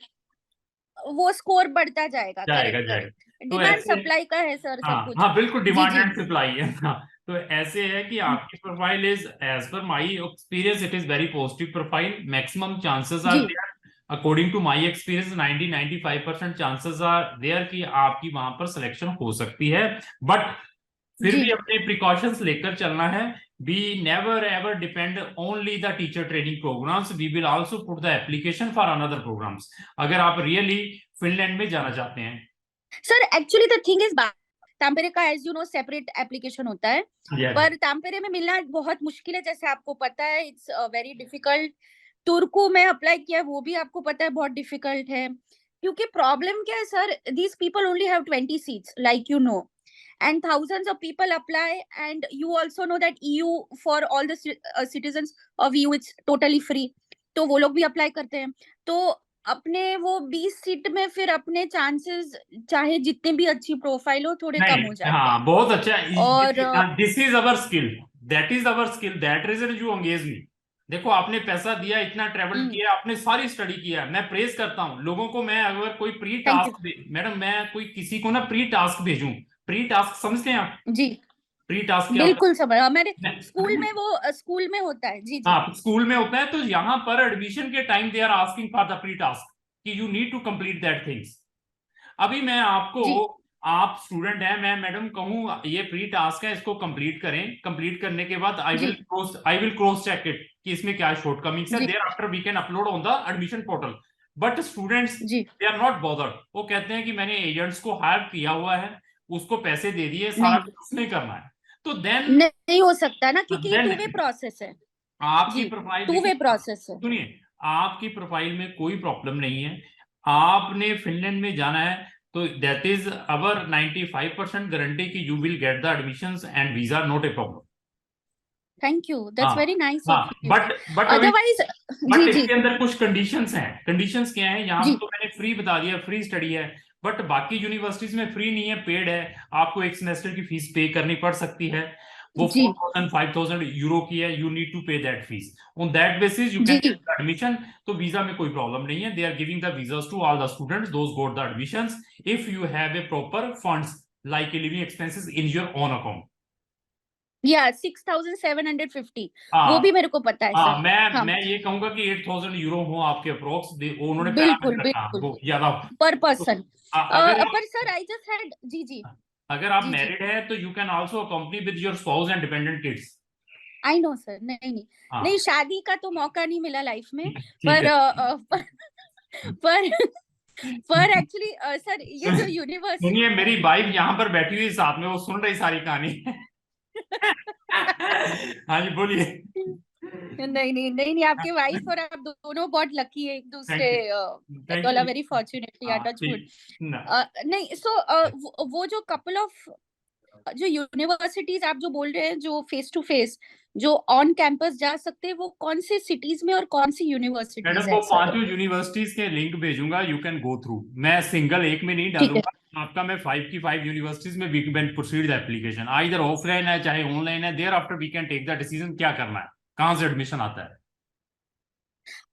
Speaker 2: वो स्कोर बढ़ता जाएगा।
Speaker 1: जाएगा
Speaker 2: करेक्ट
Speaker 1: जाएगा।
Speaker 2: करेक्ट,
Speaker 1: तो
Speaker 2: डिमांड
Speaker 1: ऐसे,
Speaker 2: सप्लाई का है सर सब
Speaker 1: हाँ
Speaker 2: कुछ।
Speaker 1: हाँ बिल्कुल,
Speaker 2: जी
Speaker 1: डिमांड
Speaker 2: जी
Speaker 1: एंड सप्लाई है। हाँ, तो ऐसे है कि आपकी प्रोफाइल इज, एज पर my experience, it is very positive profile. Maximum chances are
Speaker 2: जी
Speaker 1: there, according to my experience 90-95% chances are there कि आपकी वहां पर सिलेक्शन हो सकती है। बट फिर
Speaker 2: जी
Speaker 1: भी अपने प्रिकॉशंस लेकर चलना है। We never ever depend only the teacher training programmes, we will also put the application for another programmes, अगर आप रियली फिनलैंड में जाना चाहते हैं।
Speaker 2: Sir, actually the thing is, Tampere का as you know separate application होता है,
Speaker 1: yes.
Speaker 2: पर तांपेरे में मिलना बहुत मुश्किल है, जैसे आपको पता है, इट्स वेरी डिफिकल्ट। तुर्को में अप्लाई किया, वो भी आपको पता है बहुत डिफिकल्ट है। क्योंकि प्रॉब्लम क्या है sir, these people only have 20 seats, like you know, and thousands of people apply, and you also know that EU, for all the citizens of EU, it's totally free, तो वो लोग भी apply करते हैं। तो अपने वो 20 सीट में फिर अपने चांसेस, चाहे जितने भी अच्छी प्रोफाइल हो, थोड़े कम
Speaker 1: नहीं,
Speaker 2: हो जाते हैं।
Speaker 1: हाँ बहुत अच्छा।
Speaker 2: और
Speaker 1: this is our skill, that is our skill, that reason you engage me. देखो आपने पैसा दिया, इतना ट्रेवल किया, आपने सारी स्टडी किया, मैं प्रेज करता हूँ लोगों को। मैं अगर कोई pre
Speaker 2: thank you.
Speaker 1: Task, madam मैं कोई किसी को ना प्री टास्क भेजूं, प्री टास्क समझते हैं आप?
Speaker 2: जी
Speaker 1: प्री टास्क क्या होता
Speaker 2: बिल्कुल समझ, मेरे स्कूल
Speaker 1: है?
Speaker 2: में वो स्कूल में होता है। जी जी
Speaker 1: हाँ, स्कूल में होता है। तो यहाँ पर एडमिशन के time they are asking for the pre task कि you need to complete that things. अभी मैं आपको,
Speaker 2: जी
Speaker 1: आप स्टूडेंट हैं, मैं मैडम कहूँ ये प्री टास्क है, इसको कंप्लीट करें। कंप्लीट करने के बाद
Speaker 2: जी
Speaker 1: I will cross check it कि इसमें क्या शॉर्टकमिंग्स है,
Speaker 2: जी
Speaker 1: there after we can upload on the admission portal. But students
Speaker 2: जी।
Speaker 1: दे आर नॉट बॉदर्ड, वो कहते हैं कि मैंने एजेंट्स को हायर किया हुआ है, उसको पैसे दे दिए, सारा
Speaker 2: नहीं
Speaker 1: कुछ उसने करना है। तो देन
Speaker 2: नहीं हो सकता ना, क्योंकि ये टू वे
Speaker 1: देन
Speaker 2: प्रोसेस है।
Speaker 1: आपकी
Speaker 2: जी,
Speaker 1: प्रोफाइल
Speaker 2: टू
Speaker 1: देखिए,
Speaker 2: वे प्रोसेस है।
Speaker 1: सुनिए, आपकी प्रोफाइल में कोई प्रॉब्लम नहीं है। आपने फिनलैंड में जाना है, तो दैट इज अवर 95% गारंटी कि you will get the admissions and visa, not a problem.
Speaker 2: Thank you,
Speaker 1: हाँ
Speaker 2: दैट्स वेरी नाइस
Speaker 1: हाँ,
Speaker 2: ऑफ यू।
Speaker 1: बट अभी,
Speaker 2: अदरवाइज
Speaker 1: बट
Speaker 2: जी जी
Speaker 1: इसके अंदर कुछ कंडीशंस हैं। कंडीशंस क्या हैं, यहाँ
Speaker 2: जी
Speaker 1: तो मैंने फ्री बता दिया, फ्री स्टडी है। बट बाकी यूनिवर्सिटीज में फ्री नहीं है, पेड है। आपको एक सेमेस्टर की फीस पे करनी पड़ सकती है। वो
Speaker 2: जी
Speaker 1: 4,000-5,000 यूरो की है। You need to pay that fees, on that basis you can
Speaker 2: जी
Speaker 1: गेट एडमिशन। तो वीजा में कोई प्रॉब्लम नहीं है, they are giving the visas to all the students those got the admissions, if you have a proper funds like a living expenses in your own account.
Speaker 2: या 6,750, वो
Speaker 1: हाँ
Speaker 2: भी मेरे को पता है
Speaker 1: हाँ,
Speaker 2: सर।
Speaker 1: मैं
Speaker 2: हाँ
Speaker 1: मैं ये कहूंगा कि 8,000 यूरो हो आपके अप्रोक्स, उन्होंने
Speaker 2: बिल्कुल
Speaker 1: पैरामीटर रखा
Speaker 2: बिल्कुल,
Speaker 1: वो ज्यादा।
Speaker 2: पर
Speaker 1: तो
Speaker 2: पर्सन।
Speaker 1: अगर आप,
Speaker 2: पर सर आई जस्ट हैड, जी जी,
Speaker 1: अगर आप
Speaker 2: जी जी
Speaker 1: मैरिड है तो you can also accompany with your spouse and dependent kids.
Speaker 2: I know sir. नहीं नहीं नहीं,
Speaker 1: हाँ
Speaker 2: शादी का तो मौका नहीं मिला लाइफ में।
Speaker 1: ठीक
Speaker 2: पर
Speaker 1: है।
Speaker 2: पर पर एक्चुअली सर ये जो
Speaker 1: सुनिए,
Speaker 2: यूनिवर्सिटी
Speaker 1: मेरी वाइफ यहाँ पर बैठी हुई साथ में, वो सुन रही सारी कहानी। हाँ जी बोलिए।
Speaker 2: नहीं नहीं नहीं नहीं, आपके वाइफ और आप दोनों बहुत लकी है एक दूसरे।
Speaker 1: Thank you. Thank
Speaker 2: all are
Speaker 1: you.
Speaker 2: Very fortunately,
Speaker 1: हाँ
Speaker 2: टच वुड।
Speaker 1: ठीक ना।
Speaker 2: नहीं सो वो जो कपल ऑफ जो यूनिवर्सिटीज आप जो बोल रहे हैं, जो फेस टू फेस जो ऑन कैंपस जा सकते हैं, वो कौन से सिटीज में और कौन सी
Speaker 1: मैडम
Speaker 2: यूनिवर्सिटीज
Speaker 1: वो
Speaker 2: है सर?
Speaker 1: पांचों यूनिवर्सिटीज के लिंक भेजूंगा, यू कैन गो थ्रू। मैं सिंगल एक में नहीं
Speaker 2: ठीक है।
Speaker 1: डालूंगा आपका, मैं 5 की 5 यूनिवर्सिटीज में we can proceed the application. इधर ऑफलाइन है चाहे ऑनलाइन है, there after we can take the decision क्या करना है, कहाँ से एडमिशन आता है।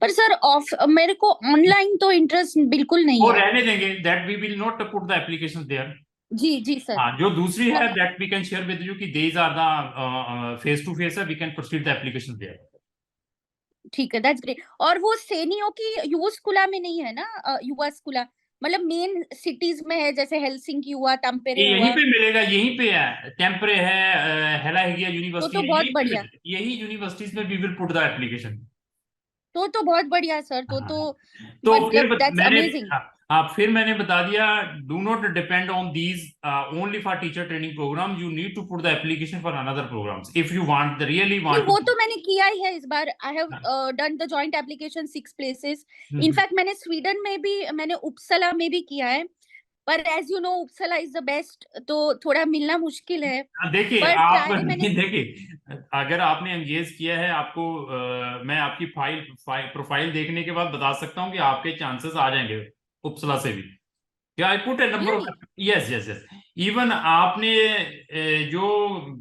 Speaker 2: पर सर ऑफ मेरे को ऑनलाइन तो इंटरेस्ट बिल्कुल नहीं
Speaker 1: वो
Speaker 2: है।
Speaker 1: रहने देंगे, that we will not put the application there.
Speaker 2: जी जी सर।
Speaker 1: हाँ जो दूसरी है that we can share with you कि these are the face to face है, we can proceed the application there.
Speaker 2: ठीक है, दैट्स ग्रेट। और वो सेनियो की युवा स्कूला में नहीं है ना? युवा स्कूला मतलब मेन सिटीज में है, जैसे हेलसिंकी हुआ,
Speaker 1: ये
Speaker 2: टम्पेरे
Speaker 1: यहीं
Speaker 2: हुआ।
Speaker 1: पे मिलेगा, यहीं पे है, टेम्परे है, हेला हेगिया यूनिवर्सिटी
Speaker 2: तो
Speaker 1: है,
Speaker 2: बहुत
Speaker 1: यहीं पे
Speaker 2: बढ़िया।
Speaker 1: मिलेगा, यही यूनिवर्सिटीज में we will put the application.
Speaker 2: तो बहुत बढ़िया सर। तो
Speaker 1: हाँ तो फिर
Speaker 2: मतलब दैट्स
Speaker 1: मैंने,
Speaker 2: अमेजिंग।
Speaker 1: हाँ फिर मैंने बता दिया, do not depend on these only for teacher training programme, you need to put the application for another programmes if you want really
Speaker 2: नहीं,
Speaker 1: वांट
Speaker 2: वो
Speaker 1: टू।
Speaker 2: तो मैंने किया ही है इस बार। I have done the joint application 6 places. In fact मैंने स्वीडन में भी, मैंने उपसला में भी किया है। पर as you know Uppsala is the best, तो थोड़ा मिलना मुश्किल है।
Speaker 1: देखिए
Speaker 2: पर
Speaker 1: आप
Speaker 2: ट्राई मैंने।
Speaker 1: देखिए अगर आपने एंगेज किया है आपको, मैं आपकी प्रोफाइल देखने के बाद बता सकता हूँ कि आपके चांसेस आ जाएंगे उपसला से भी। क्या I put A number of.
Speaker 2: Really?
Speaker 1: Yes yes yes. Even आपने जो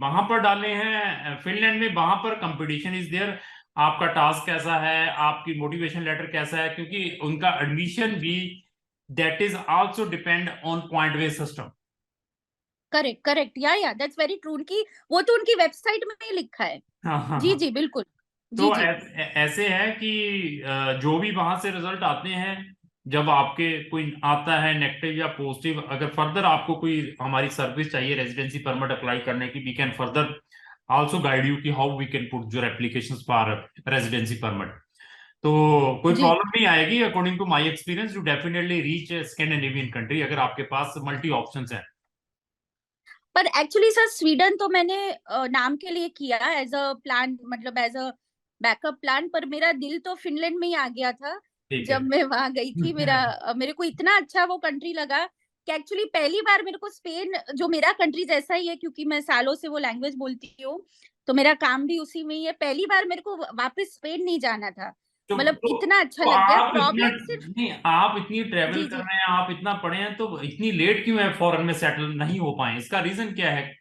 Speaker 1: वहां पर डाले हैं फिनलैंड में, वहां पर कंपटीशन इज देयर। आपका टास्क कैसा है, आपकी मोटिवेशन लेटर कैसा है, क्योंकि उनका एडमिशन भी that is also depend on point based system.
Speaker 2: Correct correct, या दैट्स वेरी ट्रू। उनकी वो तो उनकी वेबसाइट में ही लिखा है।
Speaker 1: हाँ हाँ
Speaker 2: जी
Speaker 1: हाँ।
Speaker 2: जी बिल्कुल। जी
Speaker 1: तो
Speaker 2: जी
Speaker 1: ऐसे है कि जो भी वहां से रिजल्ट आते हैं, जब आपके कोई आता है नेगेटिव या पॉजिटिव, अगर फर्दर आपको कोई हमारी सर्विस चाहिए रेजिडेंसी परमिट अप्लाई करने की, we can further also guide you कि how we can put your applications for residency permit. तो कोई
Speaker 2: जी।
Speaker 1: प्रॉब्लम नहीं आएगी, according to my experience you definitely reach Scandinavian country अगर आपके पास मल्टी ऑप्शंस हैं।
Speaker 2: पर एक्चुअली सर स्वीडन तो मैंने नाम के लिए किया एज अ प्लान, मतलब एज अ बैकअप प्लान। पर मेरा दिल तो फिनलैंड में ही आ गया था
Speaker 1: ठीक है।
Speaker 2: जब मैं वहां गई थी। मेरे को इतना अच्छा वो कंट्री लगा कि एक्चुअली पहली बार मेरे को स्पेन, जो मेरा कंट्री जैसा ही है क्योंकि मैं सालों से वो लैंग्वेज बोलती हूँ, तो मेरा काम भी उसी में ही है। पहली बार मेरे को वापस स्पेन नहीं जाना था।
Speaker 1: तो
Speaker 2: मतलब
Speaker 1: तो,
Speaker 2: इतना अच्छा
Speaker 1: तो
Speaker 2: लग गया।
Speaker 1: आप इतना
Speaker 2: प्रॉब्लम सिर्फ।
Speaker 1: नहीं, आप इतनी ट्रेवल
Speaker 2: जी
Speaker 1: कर
Speaker 2: जी
Speaker 1: रहे हैं, आप इतना पढ़े हैं, तो इतनी लेट क्यों है फॉरेन में सेटल नहीं हो पाए, इसका रीजन क्या है?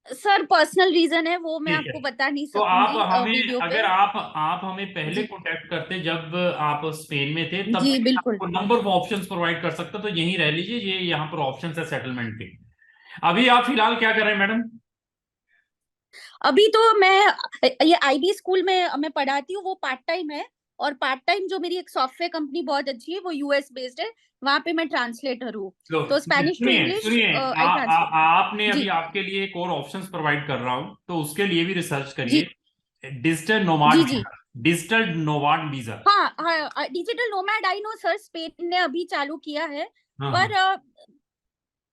Speaker 2: सर, पर्सनल रीजन है वो, मैं
Speaker 1: ठीक है।
Speaker 2: आपको बता नहीं
Speaker 1: तो आप
Speaker 2: सकूंगी
Speaker 1: हमें,
Speaker 2: वीडियो पे।
Speaker 1: अगर आप हमें पहले
Speaker 2: जी
Speaker 1: कांटेक्ट करते जब आप स्पेन में थे, तब
Speaker 2: जी
Speaker 1: मैं
Speaker 2: बिल्कुल।
Speaker 1: आपको नंबर ऑफ ऑप्शंस प्रोवाइड कर सकता, तो यहीं रह लीजिए, ये यहाँ पर ऑप्शंस है सेटलमेंट के। अभी आप फिलहाल क्या कर रहे हैं मैडम?
Speaker 2: अभी तो मैं ये आईबी स्कूल में मैं पढ़ाती हूँ, वो पार्ट टाइम है। और पार्ट टाइम जो मेरी एक सॉफ्टवेयर कंपनी बहुत अच्छी है, वो यूएस बेस्ड है, वहां पे मैं ट्रांसलेटर हूँ।
Speaker 1: लो
Speaker 2: तो स्पेनिश टू
Speaker 1: सुनिए
Speaker 2: इंग्लिश
Speaker 1: सुनिए,
Speaker 2: आई ट्रांसलेट।
Speaker 1: आपने अभी
Speaker 2: जी
Speaker 1: आपके लिए एक और ऑप्शंस प्रोवाइड कर रहा हूँ, तो उसके लिए भी रिसर्च
Speaker 2: जी
Speaker 1: करिए। डिजिटल नोमाड
Speaker 2: जी जी।
Speaker 1: वीजा। Digital nomad visa.
Speaker 2: हाँ हाँ, digital nomad I know sir, Spain ने अभी चालू किया है।
Speaker 1: हाँ
Speaker 2: पर
Speaker 1: हाँ।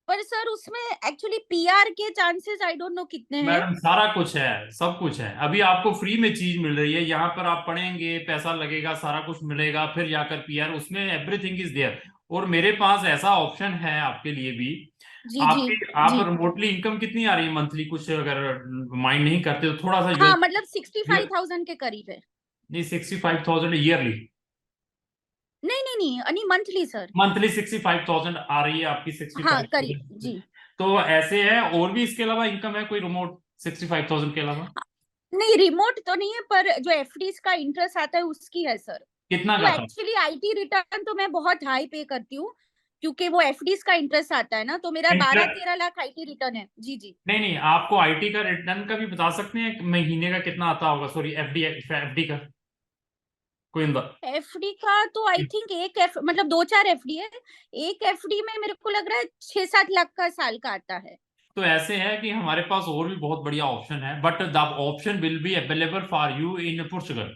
Speaker 2: पर सर उसमें एक्चुअली पीआर के चांसेस आई डोंट नो कितने हैं।
Speaker 1: मैडम सारा कुछ है, सब कुछ है, अभी आपको फ्री में चीज मिल रही है, यहाँ पर आप पढ़ेंगे पैसा लगेगा, सारा कुछ मिलेगा, फिर जाकर पीआर, उसमें एवरीथिंग इज देयर। और मेरे पास ऐसा ऑप्शन है आपके लिए भी।
Speaker 2: जी जी
Speaker 1: आपके आप
Speaker 2: जी।
Speaker 1: रिमोटली इनकम कितनी आ रही है मंथली, कुछ अगर माइंड नहीं करते तो थोड़ा सा
Speaker 2: हाँ मतलब 65,000 के करीब है।
Speaker 1: नहीं 65,000 ईयरली?
Speaker 2: नहीं नहीं नहीं नहीं, मंथली सर।
Speaker 1: मंथली 65,000 आ रही है आपकी, सिक्सटी
Speaker 2: हाँ
Speaker 1: फाइव
Speaker 2: करीब
Speaker 1: थाउजेंड
Speaker 2: जी।
Speaker 1: तो ऐसे है, और भी इसके अलावा इनकम है कोई रिमोट 65,000 के अलावा?
Speaker 2: नहीं, रिमोट तो नहीं है, पर जो एफडीज का इंटरेस्ट आता है उसकी है सर।
Speaker 1: कितना
Speaker 2: तो
Speaker 1: का था?
Speaker 2: एक्चुअली आईटी रिटर्न तो मैं बहुत हाई पे करती हूँ, क्योंकि वो एफडीज का इंटरेस्ट आता है ना। तो मेरा बारह
Speaker 1: इंटरेस्ट
Speaker 2: तेरह लाख आईटी रिटर्न है। जी जी।
Speaker 1: नहीं नहीं, आपको आईटी का रिटर्न का भी बता सकते हैं कि महीने का कितना आता होगा, सॉरी एफडी, एफडी का। कोई
Speaker 2: एफडी का तो आई थिंक मतलब 2-4 एफडी है। एक एफडी में मेरे को लग रहा है 6-7 लाख का साल का आता है।
Speaker 1: तो ऐसे है कि हमारे पास और भी बहुत बढ़िया ऑप्शन है, but the option will be available for you in Portugal.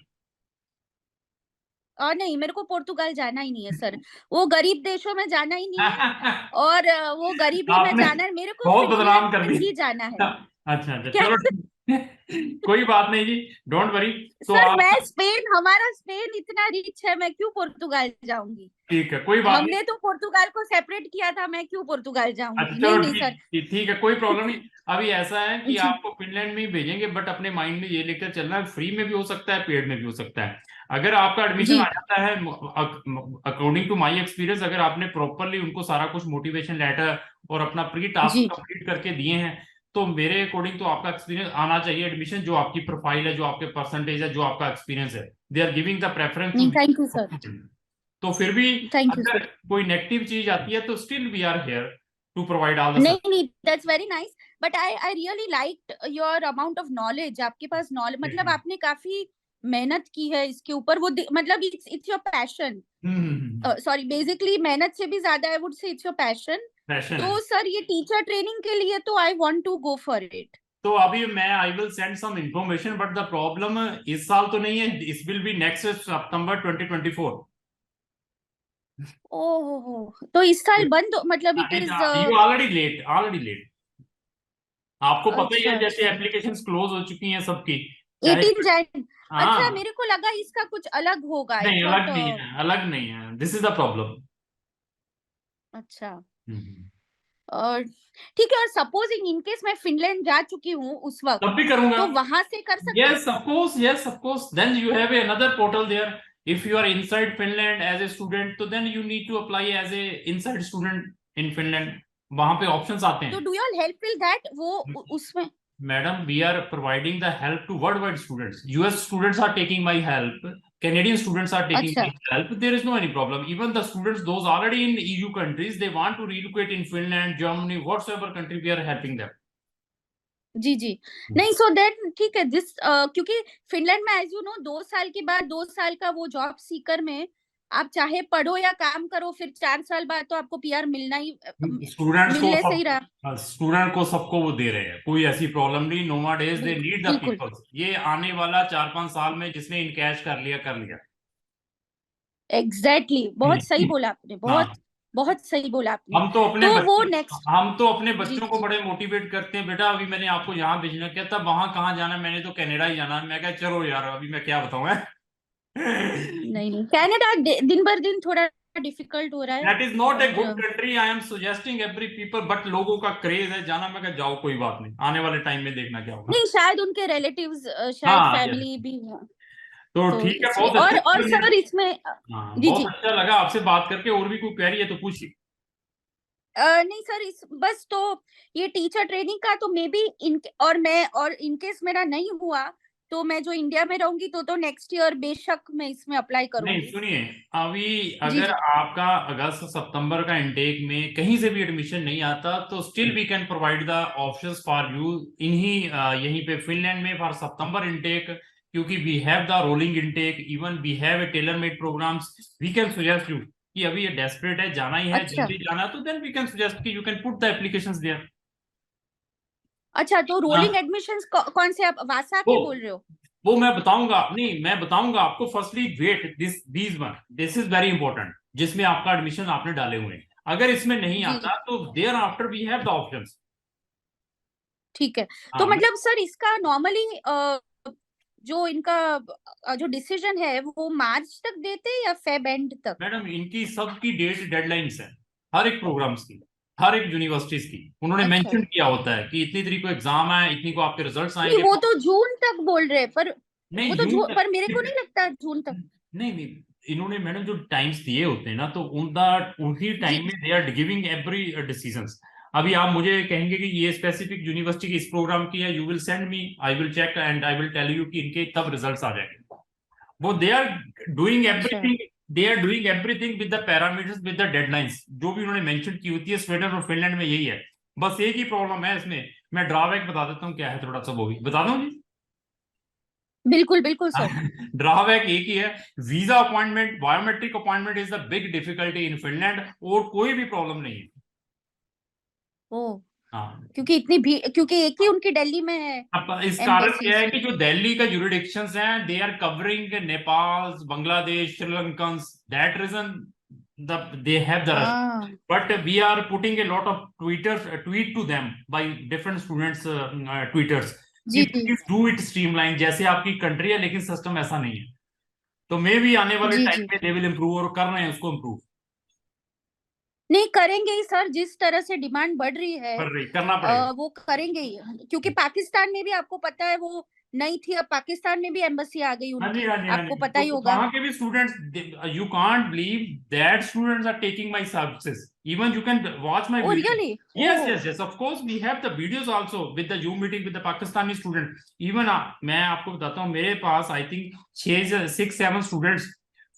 Speaker 2: और नहीं, मेरे को पुर्तगाल जाना ही नहीं है सर। वो गरीब देशों में जाना ही नहीं है। और वो गरीबी में
Speaker 1: आपने
Speaker 2: जाना है, मेरे को
Speaker 1: बहुत बदनाम कर
Speaker 2: फिनलैंड ही जाना है।
Speaker 1: दिया। अच्छा अच्छा,
Speaker 2: क्या?
Speaker 1: चलो कोई बात नहीं जी, डोंट वरी। तो
Speaker 2: सर
Speaker 1: आप,
Speaker 2: मैं स्पेन, हमारा स्पेन इतना रिच है, मैं क्यों पुर्तगाल जाऊंगी?
Speaker 1: ठीक है, कोई बात नहीं।
Speaker 2: हमने तो पुर्तगाल को सेपरेट किया था, मैं क्यों पुर्तगाल
Speaker 1: अच्छा
Speaker 2: जाऊंगी? नहीं
Speaker 1: चलो
Speaker 2: नहीं
Speaker 1: ठीक
Speaker 2: सर।
Speaker 1: ठीक ठीक है, कोई प्रॉब्लम नहीं। अभी ऐसा है कि
Speaker 2: जी
Speaker 1: आपको फिनलैंड में ही भेजेंगे, बट अपने माइंड में ये लेकर चलना है, फ्री में भी हो सकता है, पेड में भी हो सकता है। अगर आपका एडमिशन
Speaker 2: जी
Speaker 1: आ जाता है, अकॉर्डिंग टू माय एक्सपीरियंस, अगर आपने प्रॉपरली उनको सारा कुछ मोटिवेशन लेटर और अपना प्री टास्क
Speaker 2: जी।
Speaker 1: कंप्लीट करके दिए हैं, तो मेरे अकॉर्डिंग तो आपका एक्सपीरियंस आना चाहिए एडमिशन, जो आपकी प्रोफाइल है, जो आपके परसेंटेज है, जो आपका एक्सपीरियंस है, they are giving the preference
Speaker 2: नहीं, थैंक यू सर।
Speaker 1: टू। तो फिर भी
Speaker 2: थैंक यू
Speaker 1: अगर
Speaker 2: सर।
Speaker 1: कोई नेगेटिव चीज आती है तो still we are here to provide all the
Speaker 2: नहीं
Speaker 1: सर्विस।
Speaker 2: नहीं, that's very nice. But I really liked your amount of knowledge. आपके पास नॉलेज, मतलब आपने काफी मेहनत की है इसके ऊपर। मतलब it's your passion. Sorry, basically मेहनत से भी ज्यादा I would say it's your passion.
Speaker 1: Passion है।
Speaker 2: तो सर ये टीचर ट्रेनिंग के लिए तो I want to go for it.
Speaker 1: तो अभी मैं I will send some information, but the problem इस साल तो नहीं है, इस विल बी नेक्स्ट सितंबर 2024।
Speaker 2: ओह, तो इस साल बंद मतलब it is.
Speaker 1: You already late, already late. आपको पता ही
Speaker 2: अच्छा
Speaker 1: है, जैसे
Speaker 2: अच्छा।
Speaker 1: एप्लीकेशंस क्लोज हो चुकी हैं सबकी, चाहे।
Speaker 2: 18 जैन। अच्छा,
Speaker 1: हाँ,
Speaker 2: मेरे को लगा इसका कुछ अलग होगा, आई
Speaker 1: नहीं अलग
Speaker 2: थॉट।
Speaker 1: नहीं है, अलग नहीं है, दिस इज द प्रॉब्लम।
Speaker 2: अच्छा। और ठीक है, और सपोजिंग इन केस मैं फिनलैंड जा चुकी हूँ उस वक्त,
Speaker 1: तब भी करूंगा।
Speaker 2: तो वहां से कर सकते हैं?
Speaker 1: Yes, of course. Yes, of course. Then you have another portal there. If you are inside Finland as a student, तो then you need to apply as a inside student in Finland. वहां पे options आते
Speaker 2: तो
Speaker 1: हैं।
Speaker 2: Do you all help will that वो उसमें?
Speaker 1: Madam, we are providing the help to world wide students. US students are taking my help, Canadian students are taking my
Speaker 2: अच्छा।
Speaker 1: help. There is no any problem. Even the students, those already in EU countries, they want to relocate in Finland, Germany, whatsoever country, we are helping them.
Speaker 2: जी जी। नहीं, so then ठीक है। क्योंकि Finland में as you no 2 साल के बाद, 2 साल का वो जॉब सीकर में आप चाहे पढ़ो या काम करो, फिर 4 साल बाद तो आपको पीआर मिलना ही
Speaker 1: स्टूडेंट्स को
Speaker 2: मिलने से ही रहा।
Speaker 1: सब, स्टूडेंट को सबको वो दे रहे हैं, कोई ऐसी प्रॉब्लम नहीं। नोवा डेज दे
Speaker 2: बिल्कुल
Speaker 1: नीड द
Speaker 2: बिल्कुल।
Speaker 1: पीपल। ये आने वाला 4-5 साल में जिसने इनकैश कर लिया कर लिया।
Speaker 2: एग्जैक्टली exactly, बहुत सही बोला आपने, बहुत
Speaker 1: हाँ,
Speaker 2: बहुत सही बोला आपने।
Speaker 1: हम तो अपने
Speaker 2: तो वो
Speaker 1: बच्चों
Speaker 2: नेक्स्ट।
Speaker 1: हम तो अपने
Speaker 2: जी
Speaker 1: बच्चों को बड़े मोटिवेट करते हैं, बेटा अभी मैंने आपको यहाँ भेजना, कहता वहां कहाँ जाना है, मैंने तो कनाडा ही जाना है। मैं कहा चलो यार, अभी मैं क्या बताऊं है।
Speaker 2: नहीं नहीं, कनाडा दिन भर दिन थोड़ा डिफिकल्ट हो रहा है।
Speaker 1: दैट इज नॉट ए
Speaker 2: और
Speaker 1: good country, I am suggesting every people, but लोगों का क्रेज है जाना। मैं कहा जाओ, कोई बात नहीं, आने वाले टाइम में देखना क्या होगा।
Speaker 2: नहीं, शायद उनके रिलेटिव्स, शायद
Speaker 1: हाँ yes।
Speaker 2: फैमिली भी है।
Speaker 1: तो
Speaker 2: तो
Speaker 1: ठीक है,
Speaker 2: इसलिए
Speaker 1: बहुत
Speaker 2: और
Speaker 1: अच्छा।
Speaker 2: सर इसमें
Speaker 1: हाँ,
Speaker 2: जी
Speaker 1: बहुत
Speaker 2: जी।
Speaker 1: अच्छा लगा आपसे बात करके। और भी कोई क्वेरी है तो पूछिए।
Speaker 2: नहीं सर, इस बस तो ये टीचर ट्रेनिंग का तो मे बी इन, और इनकेस मेरा नहीं हुआ तो मैं जो इंडिया में रहूंगी तो नेक्स्ट ईयर बेशक मैं इसमें अप्लाई
Speaker 1: नहीं
Speaker 2: करूंगी।
Speaker 1: सुनिए, अभी
Speaker 2: जी
Speaker 1: अगर
Speaker 2: जी।
Speaker 1: आपका अगस्त सितंबर का इनटेक में कहीं से भी एडमिशन नहीं आता, तो still we can provide the options for you इन्हीं यहीं पे फिनलैंड में फॉर सितंबर इनटेक, क्योंकि we have the rolling intake, even we have a tailor made programmes. We can suggest you कि अभी ये डेस्परेट है, जाना ही है,
Speaker 2: अच्छा
Speaker 1: जल्दी जाना है, तो देन वी कैन सजेस्ट कि you can put the applications there.
Speaker 2: अच्छा। तो रोलिंग एडमिशंस कौन से, आप वासा
Speaker 1: वो
Speaker 2: के बोल रहे हो?
Speaker 1: वो मैं बताऊंगा, नहीं मैं बताऊंगा आपको। Firstly wait this these one, this is very important, जिसमें आपका एडमिशन आपने डाले हुए हैं। अगर इसमें नहीं
Speaker 2: जी जी।
Speaker 1: आता तो there after we have the options.
Speaker 2: ठीक है। तो
Speaker 1: हाँ
Speaker 2: मतलब सर इसका नॉर्मली जो इनका जो डिसीजन है वो मार्च तक देते हैं या फेब एंड तक?
Speaker 1: मैडम, इनकी सबकी डेडलाइंस है, हर एक प्रोग्राम्स की, हर एक यूनिवर्सिटीज की। उन्होंने
Speaker 2: अच्छा।
Speaker 1: मेंशन किया होता है कि इतनी तारीख को एग्जाम है, इतनी को आपके रिजल्ट्स
Speaker 2: नहीं,
Speaker 1: आएंगे।
Speaker 2: वो तो जून तक बोल रहे हैं, पर वो
Speaker 1: नहीं
Speaker 2: तो
Speaker 1: जून तक।
Speaker 2: पर मेरे को नहीं लगता जून तक।
Speaker 1: नहीं नहीं, इन्होंने मैडम जो टाइम्स दिए होते हैं ना, तो उनका उसी
Speaker 2: जी
Speaker 1: टाइम में they are giving every decisions. अभी आप मुझे कहेंगे कि ये स्पेसिफिक यूनिवर्सिटी की इस प्रोग्राम की है, you will send me, I will check and I will tell you कि इनके तब रिजल्ट्स आ जाएंगे। वो दे आर डूइंग
Speaker 2: अच्छा
Speaker 1: everything, they are doing everything with the parameters, with the deadlines जो भी उन्होंने मेंशन की होती है। स्वीडन और फिनलैंड में यही है। बस एक ही प्रॉब्लम है इसमें, मैं ड्रॉबैक बता देता हूँ क्या है, थोड़ा सा वो भी बता दूं जी।
Speaker 2: बिल्कुल बिल्कुल सर।
Speaker 1: ड्रॉबैक एक ही है, visa appointment, biometric appointment is the big difficulty in Finland, और कोई भी प्रॉब्लम नहीं है।
Speaker 2: ओ,
Speaker 1: हाँ,
Speaker 2: क्योंकि इतनी भी, क्योंकि एक ही उनकी दिल्ली में है
Speaker 1: अब इस कारण
Speaker 2: एम्बेसी,
Speaker 1: क्या है कि
Speaker 2: इसलिए।
Speaker 1: जो दिल्ली का जुरिडिक्शंस हैं, they are covering Nepal, Bangladesh, Sri Lankan, that region they have the rush,
Speaker 2: हाँ
Speaker 1: but we are putting a lot of tweet to them by different students tweeters कि
Speaker 2: जी जी
Speaker 1: please do it streamline, जैसे आपकी कंट्री है लेकिन सिस्टम ऐसा नहीं है। तो मे भी आने वाले
Speaker 2: जी
Speaker 1: टाइम
Speaker 2: जी।
Speaker 1: में दे विल इम्प्रूव, और कर रहे हैं उसको इम्प्रूव,
Speaker 2: नहीं करेंगे ही सर, जिस तरह से डिमांड बढ़ रही है
Speaker 1: कर रही, करना पड़ेगा।
Speaker 2: वो करेंगे ही, क्योंकि पाकिस्तान में भी आपको पता है वो नहीं थी, अब पाकिस्तान में भी एम्बेसी आ गई
Speaker 1: हाँ जी,
Speaker 2: उनकी,
Speaker 1: हाँ जी, हाँ
Speaker 2: आपको
Speaker 1: जी,
Speaker 2: पता
Speaker 1: तो
Speaker 2: ही होगा।
Speaker 1: वहां के भी students, you can't believe that students are taking my services, even you can watch my
Speaker 2: oh
Speaker 1: video.
Speaker 2: Really?
Speaker 1: yes
Speaker 2: oh
Speaker 1: yes yes of course we have the videos also with the Zoom meeting with the Pakistani student, even मैं आपको बताता हूँ, मेरे पास I think 6-7 students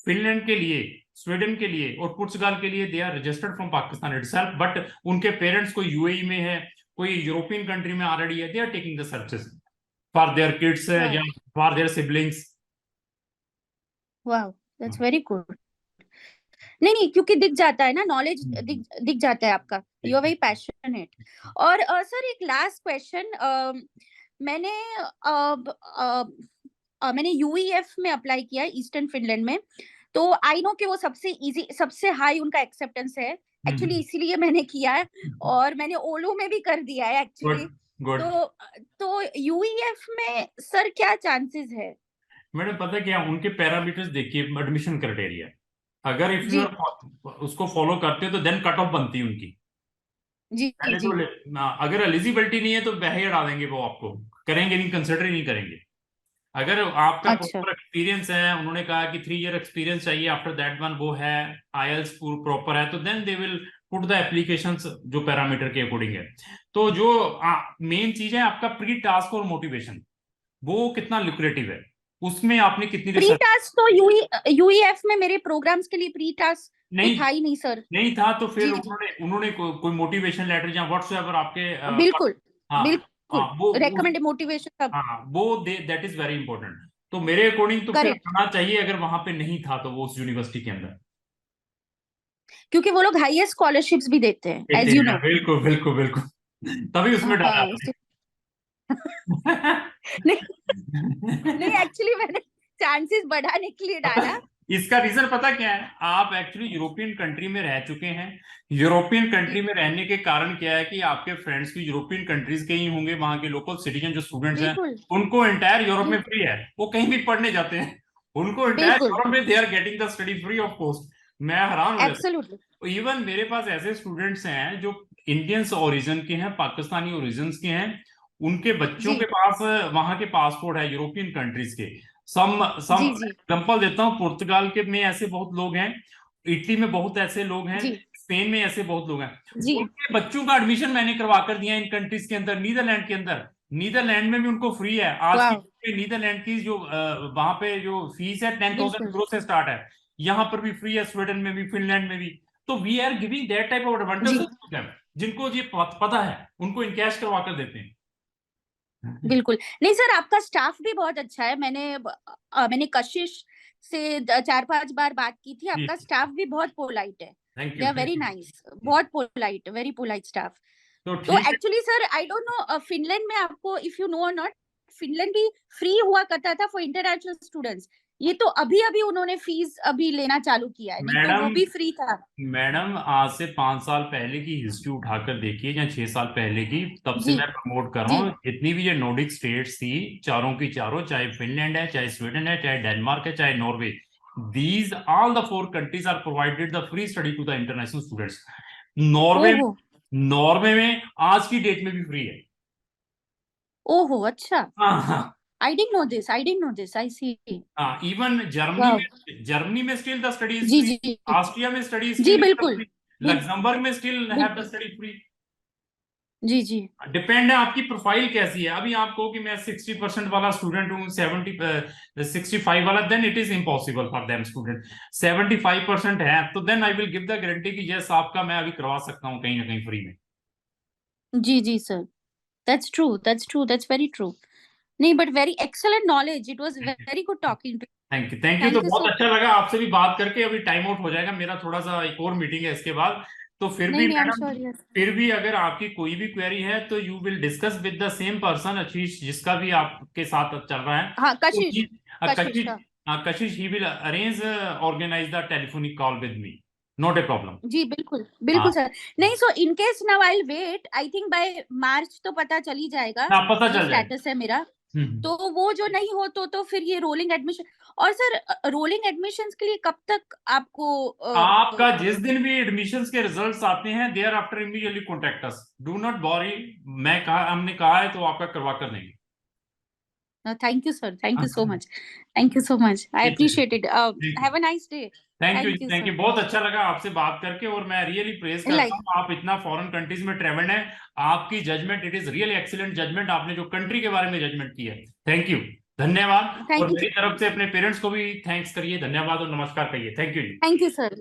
Speaker 1: Finland के लिए, Sweden के लिए और पुर्तगाल के लिए, they are registered from Pakistan itself, but उनके पेरेंट्स कोई यूएई में है, कोई यूरोपियन कंट्री में ऑलरेडी है, they are taking the services for their kids
Speaker 2: वाह
Speaker 1: या फॉर देयर सिबलिंग्स।
Speaker 2: वाह, दैट्स वेरी गुड। नहीं नहीं, क्योंकि दिख जाता है ना, नॉलेज दिख दिख जाता है आपका, यू आर वेरी पैशनेट। और सर एक लास्ट क्वेश्चन, मैंने मैंने यूईएफ में अप्लाई किया है, ईस्टर्न फिनलैंड में, तो आई नो कि वो सबसे इजी, सबसे हाई उनका एक्सेप्टेंस है, एक्चुअली इसीलिए मैंने किया है, और मैंने ओलो में भी कर दिया है
Speaker 1: गुड
Speaker 2: एक्चुअली।
Speaker 1: गुड।
Speaker 2: तो यूईएफ में सर क्या चांसेस है?
Speaker 1: मैडम पता क्या है, उनके पैरामीटर्स देखिए, एडमिशन क्राइटेरिया, अगर इफ यू
Speaker 2: जी
Speaker 1: आर उसको फॉलो करते हो तो देन कट ऑफ बनती है उनकी।
Speaker 2: जी जी
Speaker 1: पहले तो
Speaker 2: जी
Speaker 1: अगर एलिजिबिलिटी नहीं है तो वैसे ही हटा देंगे, वो आपको करेंगे नहीं, कंसिडर ही नहीं करेंगे। अगर आपका
Speaker 2: अच्छा
Speaker 1: प्रॉपर एक्सपीरियंस है, उन्होंने कहा कि 3 ईयर एक्सपीरियंस चाहिए, आफ्टर दैट वन वो है, आईएलटीएस प्रॉपर है, तो then they will put the applications जो पैरामीटर के अकॉर्डिंग है। तो जो मेन चीज है आपका प्री टास्क और मोटिवेशन, वो कितना लुक्रेटिव है, उसमें आपने कितनी
Speaker 2: प्री
Speaker 1: रिसर्च।
Speaker 2: टास्क तो यूईएफ में मेरे प्रोग्राम्स के लिए प्री टास्क कोई
Speaker 1: नहीं,
Speaker 2: था ही नहीं सर।
Speaker 1: नहीं था तो फिर
Speaker 2: जी जी
Speaker 1: उन्होंने कोई मोटिवेशन लेटर या व्हाट्सएवर आपके
Speaker 2: बिल्कुल
Speaker 1: हाँ
Speaker 2: बिल्कुल,
Speaker 1: हाँ वो
Speaker 2: रेकमेंड मोटिवेशन सब
Speaker 1: हाँ वो दैट इज वेरी इंपॉर्टेंट। तो मेरे अकॉर्डिंग तो फिर
Speaker 2: करेक्ट,
Speaker 1: आना चाहिए, अगर वहां पे नहीं था तो वो उस यूनिवर्सिटी के अंदर
Speaker 2: क्योंकि वो लोग हाईएस्ट स्कॉलरशिप्स भी देते हैं
Speaker 1: देते
Speaker 2: एज यू
Speaker 1: हैं,
Speaker 2: नो।
Speaker 1: बिल्कुल बिल्कुल बिल्कुल, तभी उसमें डाला
Speaker 2: हाँ
Speaker 1: आपने।
Speaker 2: नहीं नहीं, एक्चुअली मैंने चांसेस बढ़ाने के लिए
Speaker 1: पता
Speaker 2: डाला।
Speaker 1: इसका रीजन पता क्या है, आप एक्चुअली यूरोपियन कंट्री में रह चुके हैं, यूरोपियन कंट्री
Speaker 2: जी
Speaker 1: में रहने के कारण क्या है कि आपके फ्रेंड्स भी यूरोपियन कंट्रीज के ही होंगे, वहां के लोकल सिटीजन जो स्टूडेंट्स हैं,
Speaker 2: बिल्कुल
Speaker 1: उनको एंटायर यूरोप में
Speaker 2: बिल्कुल
Speaker 1: फ्री है, वो कहीं भी पढ़ने जाते हैं, उनको एंटायर
Speaker 2: बिल्कुल
Speaker 1: यूरोप में they are getting the study free of cost. मैं हैरान हो जाता
Speaker 2: एब्सोल्युटली
Speaker 1: हूँ। इवन मेरे पास ऐसे स्टूडेंट्स हैं जो इंडियन ओरिजिन के हैं, पाकिस्तानी ओरिजिन के हैं, उनके बच्चों के
Speaker 2: जी
Speaker 1: पास वहां के पासपोर्ट है यूरोपियन कंट्रीज के। सम
Speaker 2: जी जी
Speaker 1: एग्जांपल देता हूँ, पुर्तगाल के में ऐसे बहुत लोग हैं, इटली में बहुत ऐसे लोग हैं,
Speaker 2: जी
Speaker 1: स्पेन में ऐसे बहुत लोग हैं,
Speaker 2: जी
Speaker 1: उनके बच्चों का एडमिशन मैंने करवा कर दिया इन कंट्रीज के अंदर, नीदरलैंड के अंदर, नीदरलैंड में भी उनको फ्री है आज
Speaker 2: वाह
Speaker 1: की। नीदरलैंड की जो वहां पे जो फीस है 10,000
Speaker 2: बिल्कुल
Speaker 1: यूरो से स्टार्ट है, यहाँ पर भी फ्री है, स्वीडन में भी, फिनलैंड में भी। तो we are giving that type of
Speaker 2: जी
Speaker 1: एडवांटेज, जिनको ये पता है उनको इनकैश करवा कर देते हैं।
Speaker 2: बिल्कुल। नहीं सर, आपका स्टाफ भी बहुत अच्छा है, मैंने कशिश से 4-5 बार बात की थी,
Speaker 1: जी,
Speaker 2: आपका स्टाफ भी बहुत पोलाइट है,
Speaker 1: thank
Speaker 2: they
Speaker 1: you
Speaker 2: are
Speaker 1: thank
Speaker 2: very
Speaker 1: you.
Speaker 2: Nice, बहुत पोलाइट, वेरी पोलाइट स्टाफ।
Speaker 1: तो
Speaker 2: तो
Speaker 1: ठीक है।
Speaker 2: Actually sir I don't know Finland में आपको, if you know or not, Finland भी फ्री हुआ करता था फॉर इंटरनेशनल स्टूडेंट्स, ये तो अभी अभी उन्होंने फीस अभी लेना चालू किया है, नहीं तो वो
Speaker 1: मैडम
Speaker 2: भी फ्री था।
Speaker 1: मैडम आज से 5 साल पहले की हिस्ट्री उठाकर देखिए, या 6 साल पहले की, तब से
Speaker 2: जी
Speaker 1: मैं प्रमोट कर रहा
Speaker 2: जी
Speaker 1: हूँ, जितनी भी ये नॉर्डिक स्टेट्स थी, चारों की चारों, चाहे फिनलैंड है, चाहे स्वीडन है, चाहे डेनमार्क है, चाहे Norway, these all the 4 countries are provided the free study to the international students. Norway,
Speaker 2: ओहो
Speaker 1: नॉर्वे में आज की डेट में भी फ्री है।
Speaker 2: ओहो अच्छा,
Speaker 1: हाँ हाँ
Speaker 2: I didn't know this, I didn't know this, I see.
Speaker 1: हाँ, इवन
Speaker 2: वाओ
Speaker 1: जर्मनी में स्टिल द स्टडी इज
Speaker 2: जी
Speaker 1: फ्री,
Speaker 2: जी
Speaker 1: ऑस्ट्रिया में स्टडी
Speaker 2: जी
Speaker 1: स्टिल
Speaker 2: बिल्कुल
Speaker 1: फ्री,
Speaker 2: बिल्कुल
Speaker 1: लग्जमबर्ग में स्टिल हैव द
Speaker 2: बिल्कुल
Speaker 1: स्टडी फ्री।
Speaker 2: जी जी
Speaker 1: डिपेंड है आपकी प्रोफाइल कैसी है। अभी आप कहो कि मैं 60% वाला स्टूडेंट हूँ, 65 वाला, then it is impossible for them student. 75% है तो then I will give the guarantee कि यस आपका मैं अभी करवा सकता हूँ कहीं ना कहीं फ्री में।
Speaker 2: जी जी sir, that's true, that's true, that's very true. नहीं, but very excellent knowledge. It was very good talking to you.
Speaker 1: Thank you तो
Speaker 2: Thank you
Speaker 1: बहुत
Speaker 2: so
Speaker 1: अच्छा लगा आपसे भी बात करके। अभी टाइम आउट हो जाएगा मेरा, थोड़ा सा एक और मीटिंग है इसके बाद। तो फिर भी
Speaker 2: नहीं, I'm
Speaker 1: मैडम,
Speaker 2: sure, yes.
Speaker 1: फिर भी अगर आपकी कोई भी क्वेरी है तो you will discuss with the same person, Ashish, जिसका भी आपके साथ चल रहा है।
Speaker 2: हाँ,
Speaker 1: तो
Speaker 2: कशिश
Speaker 1: कशिश,
Speaker 2: का।
Speaker 1: Kashish, he will arrange organize the telephonic call with me, not a problem.
Speaker 2: जी बिल्कुल बिल्कुल सर। नहीं, so in case now I wait, I think by March तो पता चल ही जाएगा
Speaker 1: हाँ, पता
Speaker 2: ये
Speaker 1: चल जाएगा।
Speaker 2: स्टेटस है मेरा। तो वो जो नहीं हो तो फिर ये रोलिंग एडमिशन। और सर, रोलिंग एडमिशंस के लिए कब तक आपको
Speaker 1: आपका जिस दिन भी एडमिशंस के रिजल्ट्स आते हैं, there after immediately contact us, do not worry. मैं कहा, हमने कहा है तो आपका करवा कर देंगे।
Speaker 2: Thank you sir, thank you so much, thank you so much, I appreciate it. Have a nice day.
Speaker 1: Thank you,
Speaker 2: thank you
Speaker 1: thank you,
Speaker 2: sir.
Speaker 1: बहुत अच्छा लगा आपसे बात करके। और मैं रियली प्रेज करता हूँ, आप इतना फॉरेन कंट्रीज में ट्रेवल्ड है, आपकी judgement, it is really excellent judgement, आपने जो कंट्री के बारे में जजमेंट की है। थैंक यू, धन्यवाद। और
Speaker 2: थैंक यू,
Speaker 1: मेरी तरफ से अपने पेरेंट्स को भी थैंक्स करिए, धन्यवाद और नमस्कार कहिए। Thank you.
Speaker 2: Thank you sir.